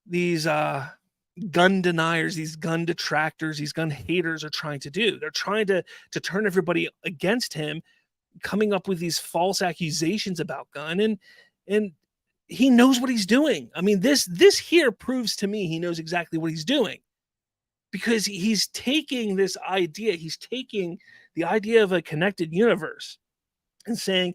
Gunn deniers, these Gunn detractors, these Gunn haters are trying to do. They're trying to turn everybody against him, coming up with these false accusations about Gunn. And he knows what he's doing. I mean, this here proves to me he knows exactly what he's doing, because he's taking this idea, he's taking the idea of a connected universe and saying,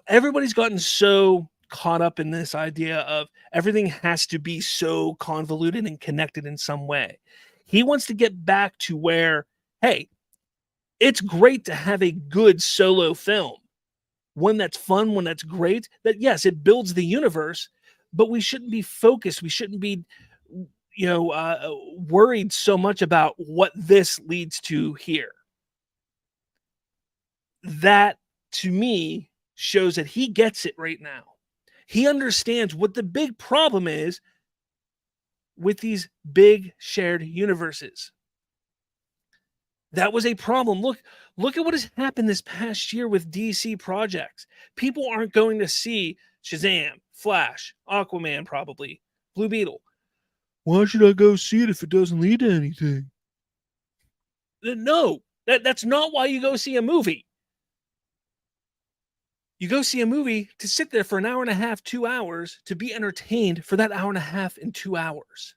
everybody's gotten so caught up in this idea of everything has to be so convoluted and connected in some way. He wants to get back to where, hey, it's great to have a good solo film. One that's fun, one that's great, that yes, it builds the universe, but we shouldn't be focused. We shouldn't be, worried so much about what this leads to here. That, to me, shows that he gets it right now. He understands what the big problem is with these big shared universes. That was a problem. Look at what has happened this past year with DC projects. People aren't going to see Shazam, Flash, Aquaman, probably, Blue Beetle. Why should I go see it if it doesn't lead to anything? No, that's not why you go see a movie. You go see a movie to sit there for an hour and a half, 2 hours, to be entertained for that hour and a half and 2 hours.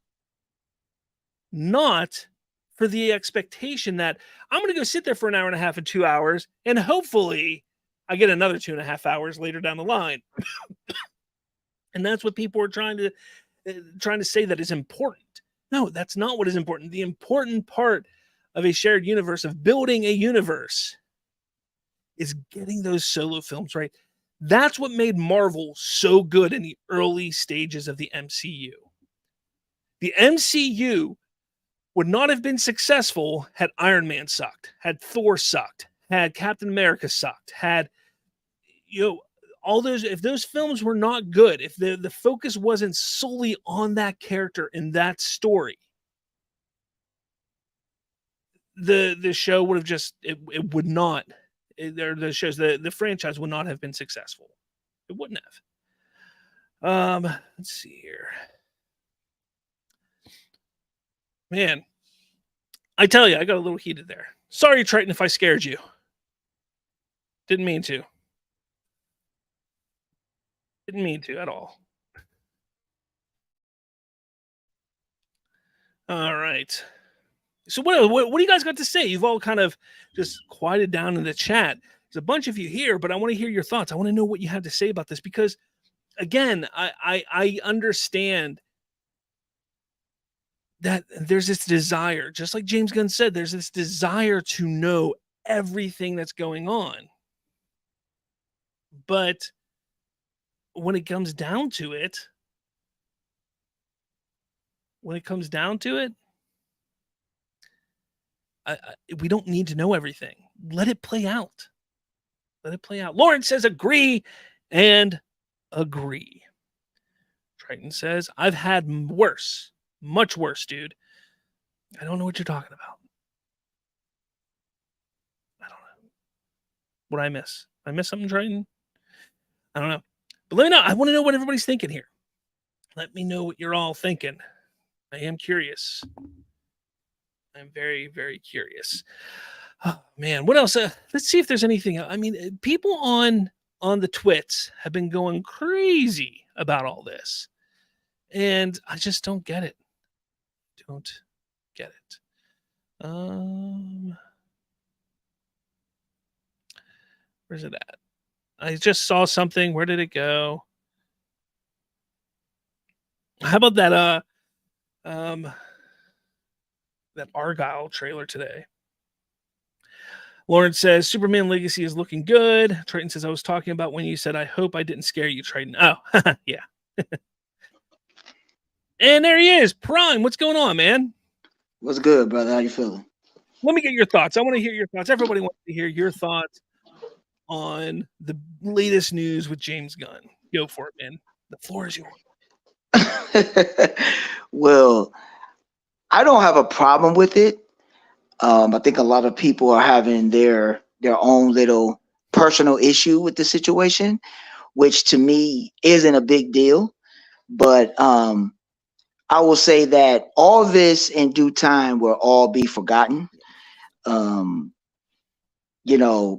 Not for the expectation that I'm going to go sit there for an hour and a half and 2 hours, and hopefully I get another 2.5 hours later down the line. And that's what people are trying to say that is important. No, that's not what is important. The important part of a shared universe, of building a universe, is getting those solo films right. That's what made Marvel so good in the early stages of the MCU. The MCU would not have been successful had Iron Man sucked, had Thor sucked, had Captain America sucked, had, all those, if those films were not good, if the focus wasn't solely on that character in that story, the show would have just, it would not, the shows, the franchise would not have been successful. It wouldn't have. Let's see here. Man, I tell you, I got a little heated there. Sorry, Triton, if I scared you. Didn't mean to. Didn't mean to at all. All right. So what do you guys got to say? You've all kind of just quieted down in the chat. There's a bunch of you here, but I want to hear your thoughts. I want to know what you have to say about this because, again, I understand that there's this desire, just like James Gunn said, there's this desire to know everything that's going on. But when it comes down to it, we don't need to know everything. Let it play out. Let it play out. Lauren says agree and agree. Triton says, I've had worse. Much worse, dude. I don't know what you're talking about. I don't know. What I miss? I miss something, Triton? I don't know. But let me know. I want to know what everybody's thinking here. Let me know what you're all thinking. I am curious. I'm very, very curious. Oh, man, what else? Let's see if there's anything. I mean, people on the twits have been going crazy about all this. And I just don't get it. Don't get it. Where's it at? I just saw something. Where did it go? How about that that Argyle trailer today? Lauren says Superman Legacy is looking good. Triton says I was talking about when you said I hope I didn't scare you, Triton. Oh, yeah. And there he is, Prime. What's going on, man? What's good, brother? How you feeling? Let me get your thoughts. I want to hear your thoughts. Everybody wants to hear your thoughts on the latest news with James Gunn. Go for it, man. The floor is yours. Well, I don't have a problem with it. I think a lot of people are having their own little personal issue with the situation, which to me isn't a big deal. But I will say that all this in due time will all be forgotten.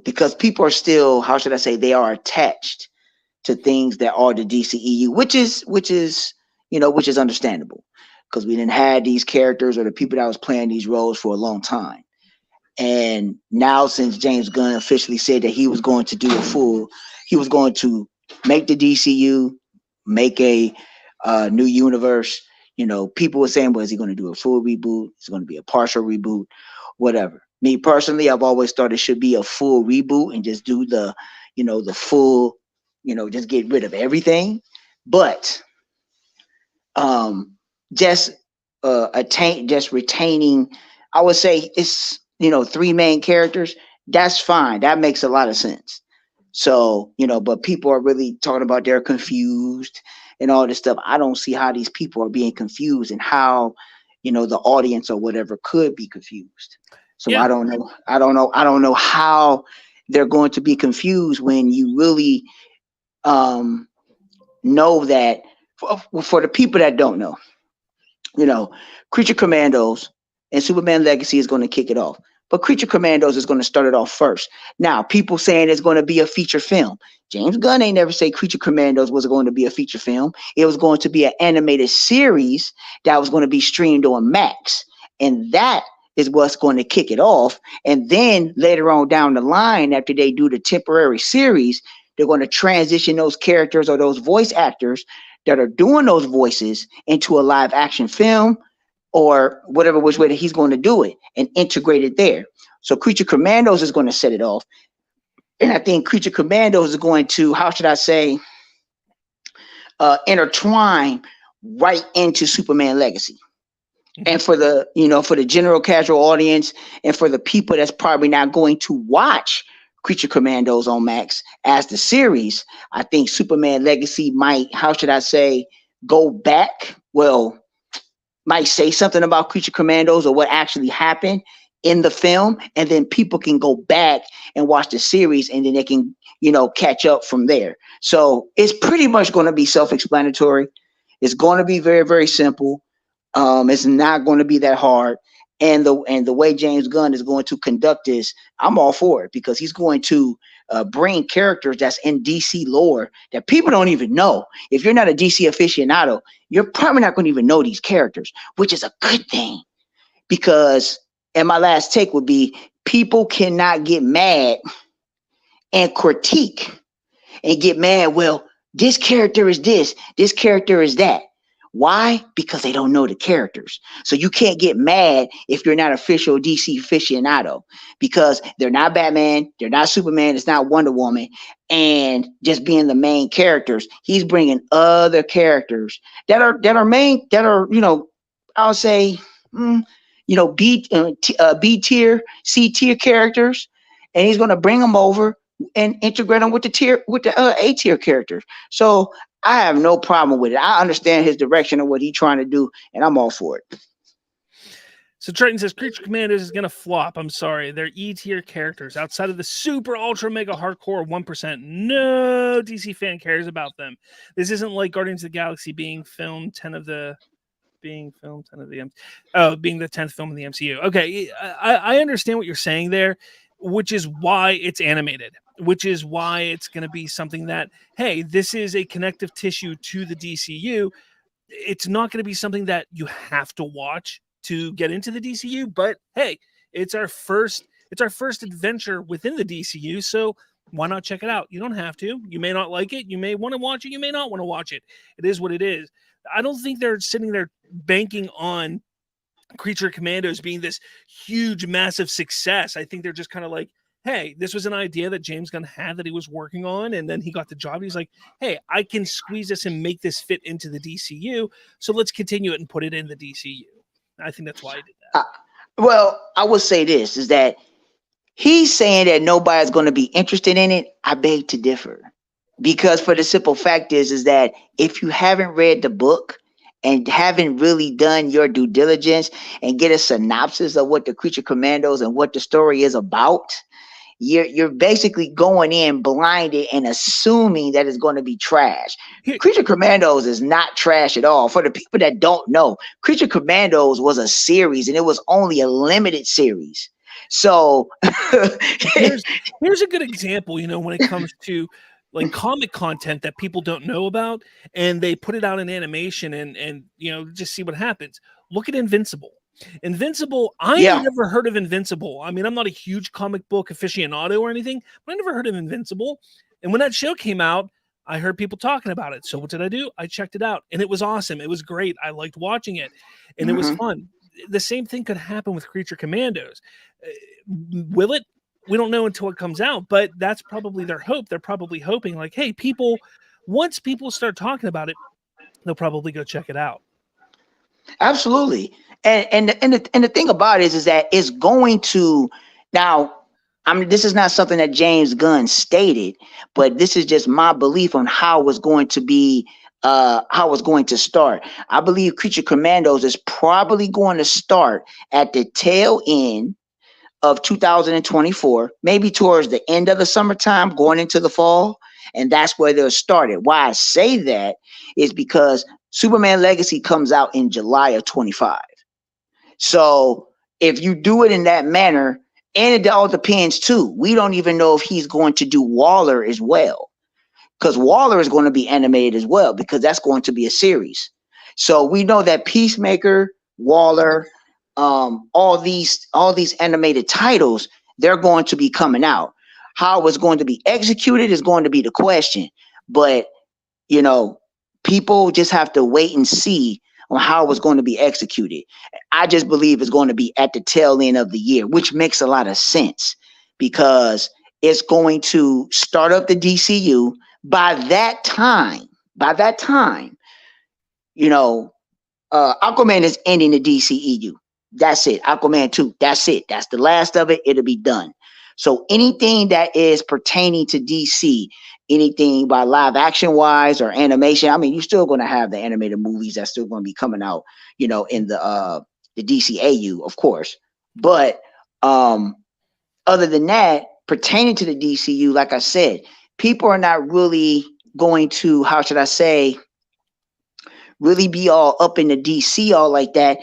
Because people are still, how should I say, they are attached to things that are the DCEU, which is understandable because we didn't have these characters or the people that was playing these roles for a long time. And now, since James Gunn officially said that he was going to make the DCU, make a new universe, people were saying, well, is he going to do a full reboot? Is it going to be a partial reboot? Whatever. Me personally, I've always thought it should be a full reboot and just do the full, just get rid of everything. But just retaining, I would say it's, 3 main characters. That's fine. That makes a lot of sense. So, but people are really talking about they're confused and all this stuff. I don't see how these people are being confused and how, the audience or whatever could be confused. So yeah. I don't know how they're going to be confused when you really know that for the people that don't know, Creature Commandos and Superman Legacy is going to kick it off. But Creature Commandos is going to start it off first. Now, people saying it's going to be a feature film. James Gunn ain't never say Creature Commandos was going to be a feature film. It was going to be an animated series that was going to be streamed on Max. And that is what's going to kick it off. And then later on down the line, after they do the temporary series, they're going to transition those characters or those voice actors that are doing those voices into a live action film or whatever which way that he's going to do it and integrate it there. So Creature Commandos is going to set it off. And I think Creature Commandos is going to, how should I say, intertwine right into Superman Legacy. And for the, for the general casual audience, and for the people that's probably not going to watch Creature Commandos on Max as the series, I think Superman Legacy might, how should I say, go back. Well, might say something about Creature Commandos or what actually happened in the film, and then people can go back and watch the series, and then they can, catch up from there. So it's pretty much going to be self-explanatory. It's going to be very, very simple. It's not going to be that hard. And the way James Gunn is going to conduct this, I'm all for it, because he's going to bring characters that's in DC lore that people don't even know. If you're not a DC aficionado, you're probably not going to even know these characters, which is a good thing. Because, and my last take would be, people cannot get mad and critique and get mad. Well, this character is this character is that. Why? Because they don't know the characters. So you can't get mad if you're not official DC aficionado, because they're not Batman, they're not Superman, it's not Wonder Woman, and just being the main characters. He's bringing other characters that are main, that are, I'll say, B tier, C tier characters, and he's going to bring them over and integrate them with the A tier characters. So I have no problem with it. I understand his direction of what he's trying to do, and I'm all for it. So Triton says Creature Commandos is going to flop. I'm sorry. They're E-tier characters. Outside of the super, ultra, mega, hardcore 1%, no DC fan cares about them. This isn't like Guardians of the Galaxy being the 10th film in the MCU. Okay, I understand what you're saying there, which is why it's animated, which is why it's going to be something that, hey, this is a connective tissue to the DCU. It's not going to be something that you have to watch to get into the DCU, but hey, it's our first adventure within the DCU, so why not check it out? You don't have to. You may not like it. You may want to watch it. You may not want to watch it. It is what it is. I don't think they're sitting there banking on Creature Commandos being this huge, massive success. I think they're just kind of like, hey, this was an idea that James Gunn had that he was working on, and then he got the job. He's like, hey, I can squeeze this and make this fit into the DCU, so let's continue it and put it in the DCU. I think that's why he did that. Well, I would say this, is that he's saying that nobody's going to be interested in it. I beg to differ, because for the simple fact is that if you haven't read the book and haven't really done your due diligence and get a synopsis of what the Creature Commandos and what the story is about, you're basically going in blinded and assuming that it's going to be trash. Creature Commandos is not trash at all. For the people that don't know, Creature Commandos was a series, and it was only a limited series. So here's a good example, when it comes to like comic content that people don't know about, and they put it out in animation and just see what happens. Look at Invincible. I never heard of Invincible. I mean, I'm not a huge comic book aficionado or anything, but I never heard of Invincible. And when that show came out, I heard people talking about it. So what did I do? I checked it out, and it was awesome. It was great. I liked watching it, and it was fun. The same thing could happen with Creature Commandos. Will it? We don't know until it comes out, but that's probably their hope. They're probably hoping like, hey, once people start talking about it, they'll probably go check it out. Absolutely. And the thing about it is that it's going to, now, this is not something that James Gunn stated, but this is just my belief on how it's going to be, how it's going to start. I believe Creature Commandos is probably going to start at the tail end of 2024, maybe towards the end of the summertime, going into the fall. And that's where they'll start it. Why I say that is because Superman Legacy comes out in July of 25. So if you do it in that manner, and it all depends too, we don't even know if he's going to do Waller as well, because Waller is going to be animated as well, because that's going to be a series. So we know that Peacemaker, Waller, all these animated titles, they're going to be coming out. How it's going to be executed is going to be the question. But people just have to wait and see on how it's going to be executed. I just believe it's going to be at the tail end of the year, which makes a lot of sense, because it's going to start up the DCU. By that time, Aquaman is ending the DCEU. That's it. Aquaman 2. That's it. That's the last of it. It'll be done. So anything that is pertaining to DC, anything by live action wise or animation, I mean, you're still going to have the animated movies that's still going to be coming out, you know, in the DCAU, of course. But other than that, pertaining to the DCU, like I said, people are not really going to, how should I say, really be all up in the DC all like that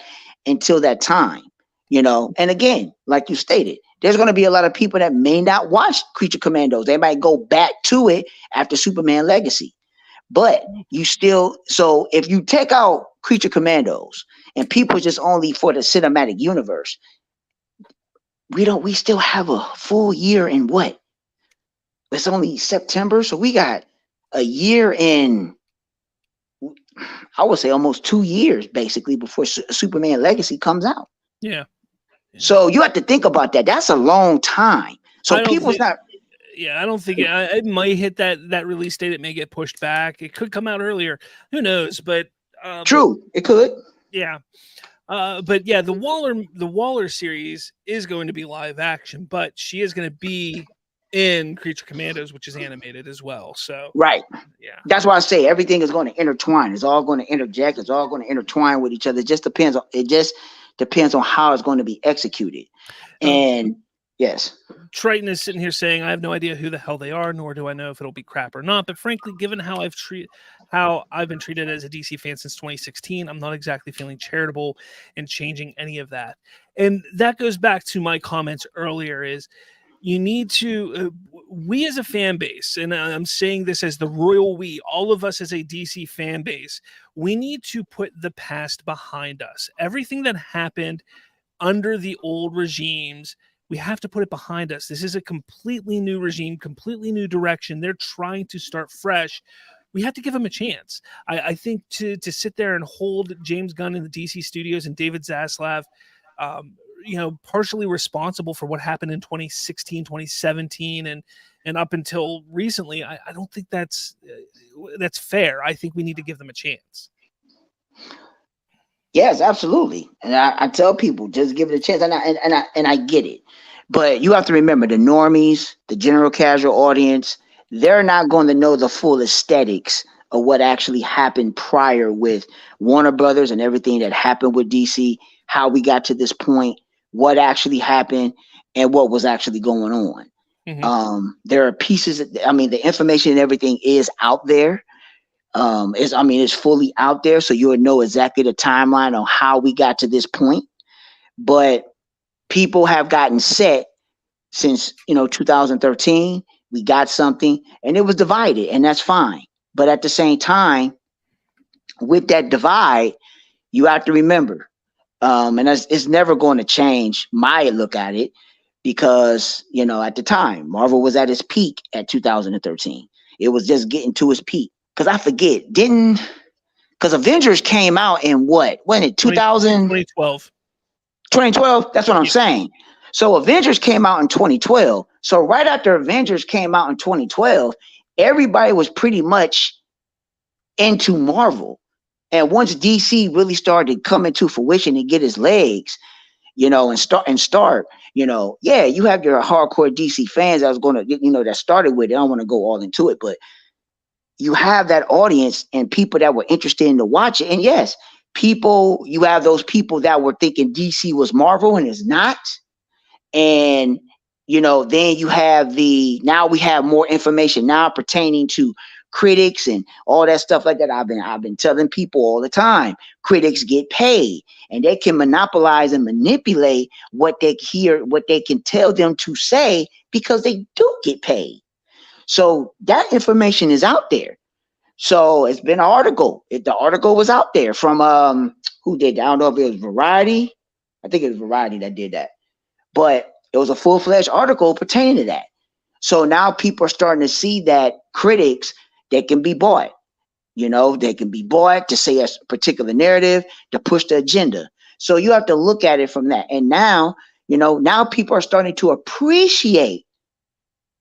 until that time, you know. And again, like you stated, there's going to be a lot of people that may not watch Creature Commandos. They might go back to it after Superman Legacy. But you still, so if you take out Creature Commandos and people just only for the cinematic universe, we still have a full year in what? It's only September, so we got a year in, I would say almost 2 years basically before Superman Legacy comes out. Yeah. So you have to think about that. That's a long time. So people's not. Yeah, I don't think it might hit that release date. It may get pushed back. It could come out earlier. Who knows? But true, it could. Yeah. But yeah, the Waller series is going to be live action, but she is going to be in Creature Commandos, which is animated as well. So right, yeah, that's why I say everything is going to intertwine. It's all going to interject. It's all going to intertwine with each other. It just depends on how it's going to be executed. And yes, Triton is sitting here saying, "I have no idea who the hell they are, nor do I know if it'll be crap or not. But frankly, given how I've been treated as a DC fan since 2016, I'm not exactly feeling charitable in changing any of that." And that goes back to my comments earlier: is you need to, we as a fan base, and I'm saying this as the royal we, all of us as a DC fan base, we need to put the past behind us. Everything that happened under the old regimes, we have to put it behind us. This is a completely new regime, completely new direction. They're trying to start fresh. We have to give them a chance. I think to sit there and hold James Gunn in the DC studios and David Zaslav, partially responsible for what happened in 2016, 2017, and up until recently, I don't think that's fair. I think we need to give them a chance. Yes, absolutely. And I tell people, just give it a chance. And I get it. But you have to remember the normies, the general casual audience, they're not going to know the full aesthetics of what actually happened prior with Warner Brothers and everything that happened with DC, how we got to this point, what actually happened, and what was actually going on. Mm-hmm. There are pieces, the information and everything is out there. It's fully out there, so you'll know exactly the timeline on how we got to this point. But people have gotten set since 2013. We got something, and it was divided, and that's fine. But at the same time, with that divide, you have to remember, and it's never going to change my look at it, because at the time Marvel was at its peak at 2013. It was just getting to its peak. Because I forget, because Avengers came out in what? When it 2012. 2012? That's what I'm saying. So Avengers came out in 2012. So right after Avengers came out in 2012, everybody was pretty much into Marvel. And once DC really started coming to fruition and get its legs, and start, you have your hardcore DC fans that was going to, that started with it. I don't want to go all into it, but you have that audience and people that were interested in to watch it. And yes, you have those people that were thinking DC was Marvel and it's not. And, then you have now we have more information now pertaining to critics and all that stuff like that. I've been telling people all the time, critics get paid and they can monopolize and manipulate what they hear, what they can tell them to say, because they do get paid. So that information is out there. So it's been an article. The article was out there from who did that? I don't know if it was Variety. I think it was Variety that did that. But it was a full-fledged article pertaining to that. So now people are starting to see that critics, they can be bought. They can be bought to say a particular narrative, to push the agenda. So you have to look at it from that. And now, now people are starting to appreciate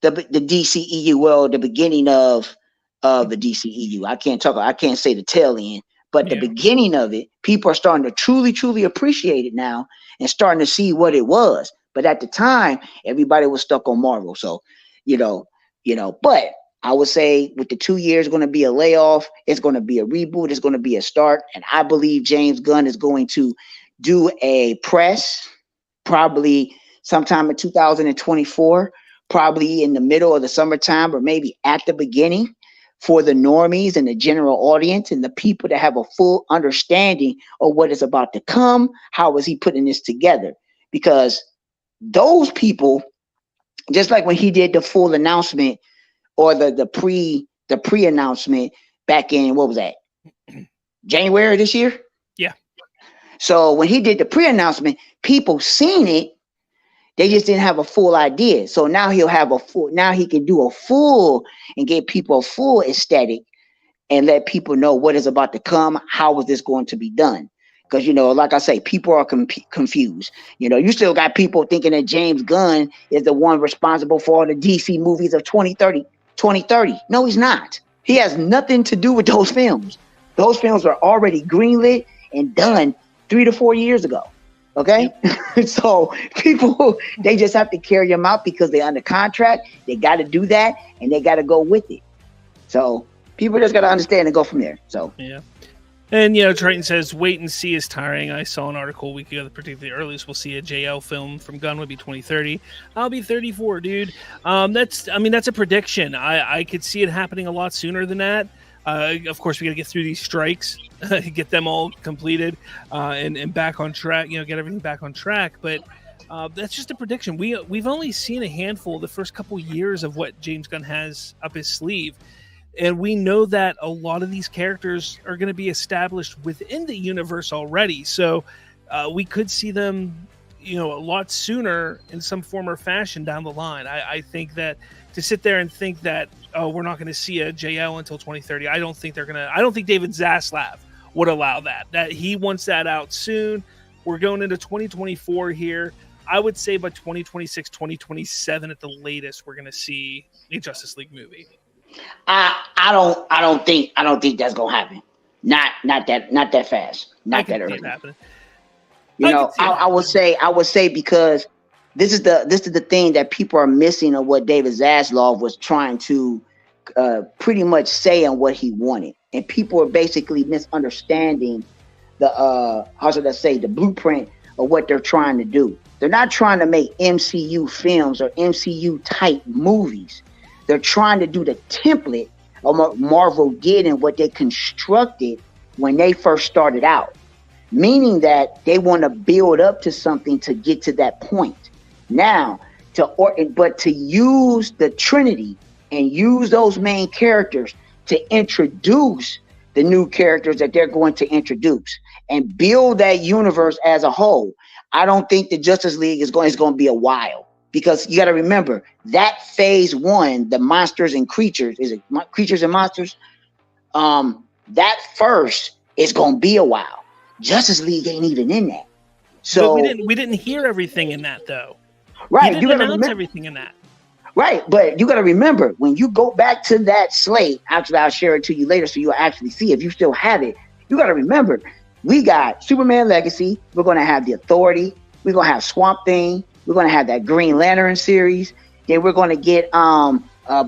the DCEU, well, the beginning of the DCEU. I can't say the tail end, But the beginning of it, people are starting to truly appreciate it now and starting to see what it was. But at the time, everybody was stuck on Marvel. So, but I would say with the 2 years going to be a layoff, it's going to be a reboot, it's going to be a start. And I believe James Gunn is going to do a press probably sometime in 2024, probably in the middle of the summertime or maybe at the beginning, for the normies and the general audience and the people that have a full understanding of what is about to come. How is he putting this together? Because those people, just like when he did the full announcement or the pre-announcement back in, what was that, January this year? Yeah. So when he did the pre-announcement, people seen it. They just didn't have a full idea. So now he can do a full and give people a full aesthetic and let people know what is about to come. How is this going to be done? Because, like I say, people are confused. You still got people thinking that James Gunn is the one responsible for all the DC movies of 2030. No, he's not. He has nothing to do with those films. Those films were already greenlit and done 3 to 4 years ago. Okay, so people, they just have to carry them out because they're under contract. They got to do that and they got to go with it. So people just got to understand and go from there. So, yeah. And, Triton says, wait and see is tiring. I saw an article a week ago that predicted the earliest we'll see a JL film from Gunn would be 2030. I'll be 34, dude. That's a prediction. I could see it happening a lot sooner than that. Of course, we got to get through these strikes, get them all completed, and back on track. Get everything back on track. But that's just a prediction. We've only seen a handful of the first couple years of what James Gunn has up his sleeve, and we know that a lot of these characters are going to be established within the universe already. So we could see them, a lot sooner in some form or fashion down the line. I think that to sit there and think that, we're not going to see a JL until 2030. I don't think David Zaslav would allow that. That he wants that out soon. We're going into 2024 here. I would say by 2026, 2027 at the latest, we're going to see a Justice League movie. I don't think that's going to happen. Not that fast. Not that early. I would say because this is the thing that people are missing of what David Zaslav was trying to pretty much say on what he wanted, and people are basically misunderstanding the blueprint of what they're trying to do. They're not trying to make MCU films or MCU type movies. They're trying to do the template of what Marvel did and what they constructed when they first started out, meaning that they want to build up to something to get to that point. Now, but to use the Trinity and use those main characters to introduce the new characters that they're going to introduce and build that universe as a whole. I don't think the Justice League is going to be a while, because you got to remember that phase 1, the monsters and creatures, creatures and monsters? That first is going to be a while. Justice League ain't even in that. So but we didn't hear everything in that though. Right. You didn't announce everything in that. Right, but you got to remember, when you go back to that slate, actually, I'll share it to you later so you'll actually see if you still have it. You got to remember, we got Superman Legacy. We're going to have The Authority. We're going to have Swamp Thing. We're going to have that Green Lantern series. Then we're going to get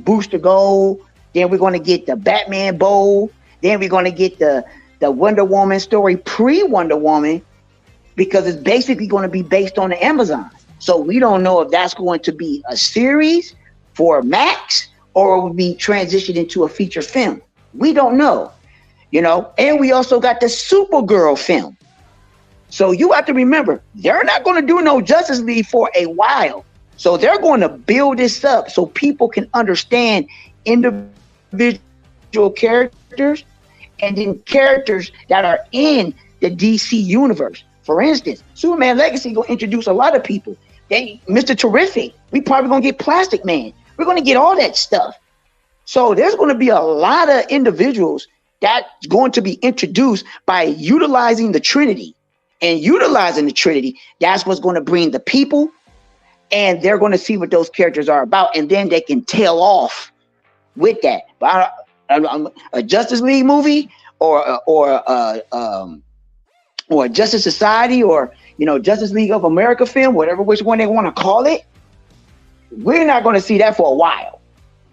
Booster Gold. Then we're going to get the Batman Bowl. Then we're going to get the Wonder Woman story pre-Wonder Woman, because it's basically going to be based on the Amazon. So we don't know if that's going to be a series for Max or it will be transitioned into a feature film. We don't know, and we also got the Supergirl film. So you have to remember, they're not going to do no Justice League for a while. So they're going to build this up so people can understand individual characters and then characters that are in the DC universe. For instance, Superman Legacy going to introduce a lot of people. Mr. Terrific, we probably going to get Plastic Man. We're going to get all that stuff. So there's going to be a lot of individuals that's going to be introduced by utilizing the Trinity. And utilizing the Trinity, that's what's going to bring the people, and they're going to see what those characters are about, and then they can tail off with that. But a Justice League movie or Justice Society, or Justice League of America film, whatever which one they want to call it. We're not going to see that for a while.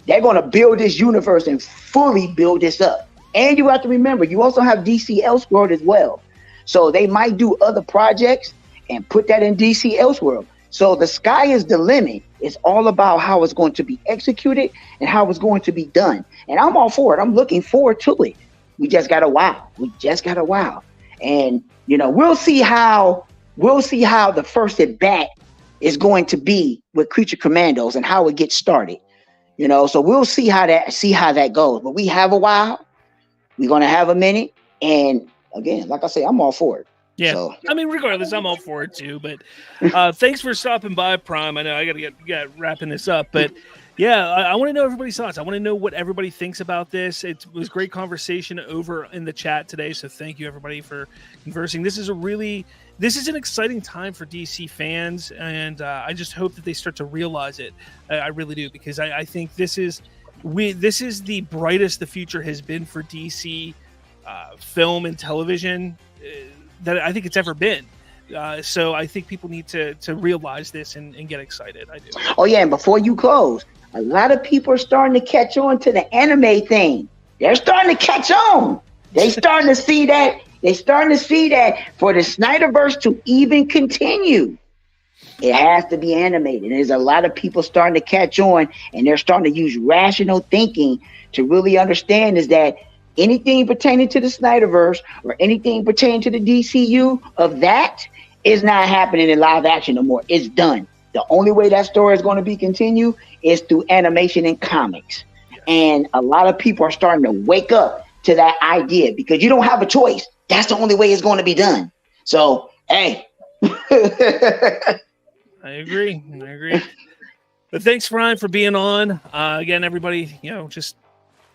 They're going to build this universe and fully build this up. And you have to remember, you also have DC Elseworld as well. So they might do other projects and put that in DC Elseworld. So the sky is the limit. It's all about how it's going to be executed and how it's going to be done. And I'm all for it. I'm looking forward to it. We just got a while. And we'll see how the first at bat is going to be with Creature Commandos and how it gets started. So we'll see how that goes. But we have a while. We're gonna have a minute. And again, like I say, I'm all for it. Yeah. So, I mean, regardless, I'm all for it too. But thanks for stopping by, Prime. I know I gotta get wrapping this up, but yeah, I want to know everybody's thoughts. I want to know what everybody thinks about this. It was great conversation over in the chat today. So thank you everybody for conversing. This is an exciting time for DC fans, and I just hope that they start to realize it. I really do, because I think this is the brightest the future has been for DC film and television that I think it's ever been. So I think people need to realize this and get excited. I do. Oh yeah, and before you close, a lot of people are starting to catch on to the anime thing. They're starting to catch on. They're starting to see that. They're starting to see that for the Snyderverse to even continue, it has to be animated. There's a lot of people starting to catch on, and they're starting to use rational thinking to really understand is that anything pertaining to the Snyderverse or anything pertaining to the DCU of that is not happening in live action no more. It's done. The only way that story is going to be continued is through animation and comics. And a lot of people are starting to wake up to that idea because you don't have a choice. That's the only way it's going to be done. So, hey. I agree. But thanks, Ryan, for being on. Again, everybody, just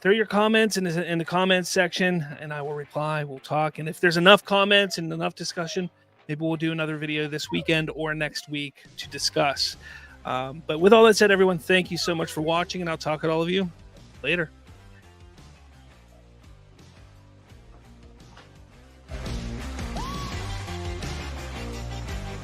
throw your comments in the comments section, and I will reply. We'll talk. And if there's enough comments and enough discussion, maybe we'll do another video this weekend or next week to discuss. But with all that said, everyone, thank you so much for watching, and I'll talk to all of you later.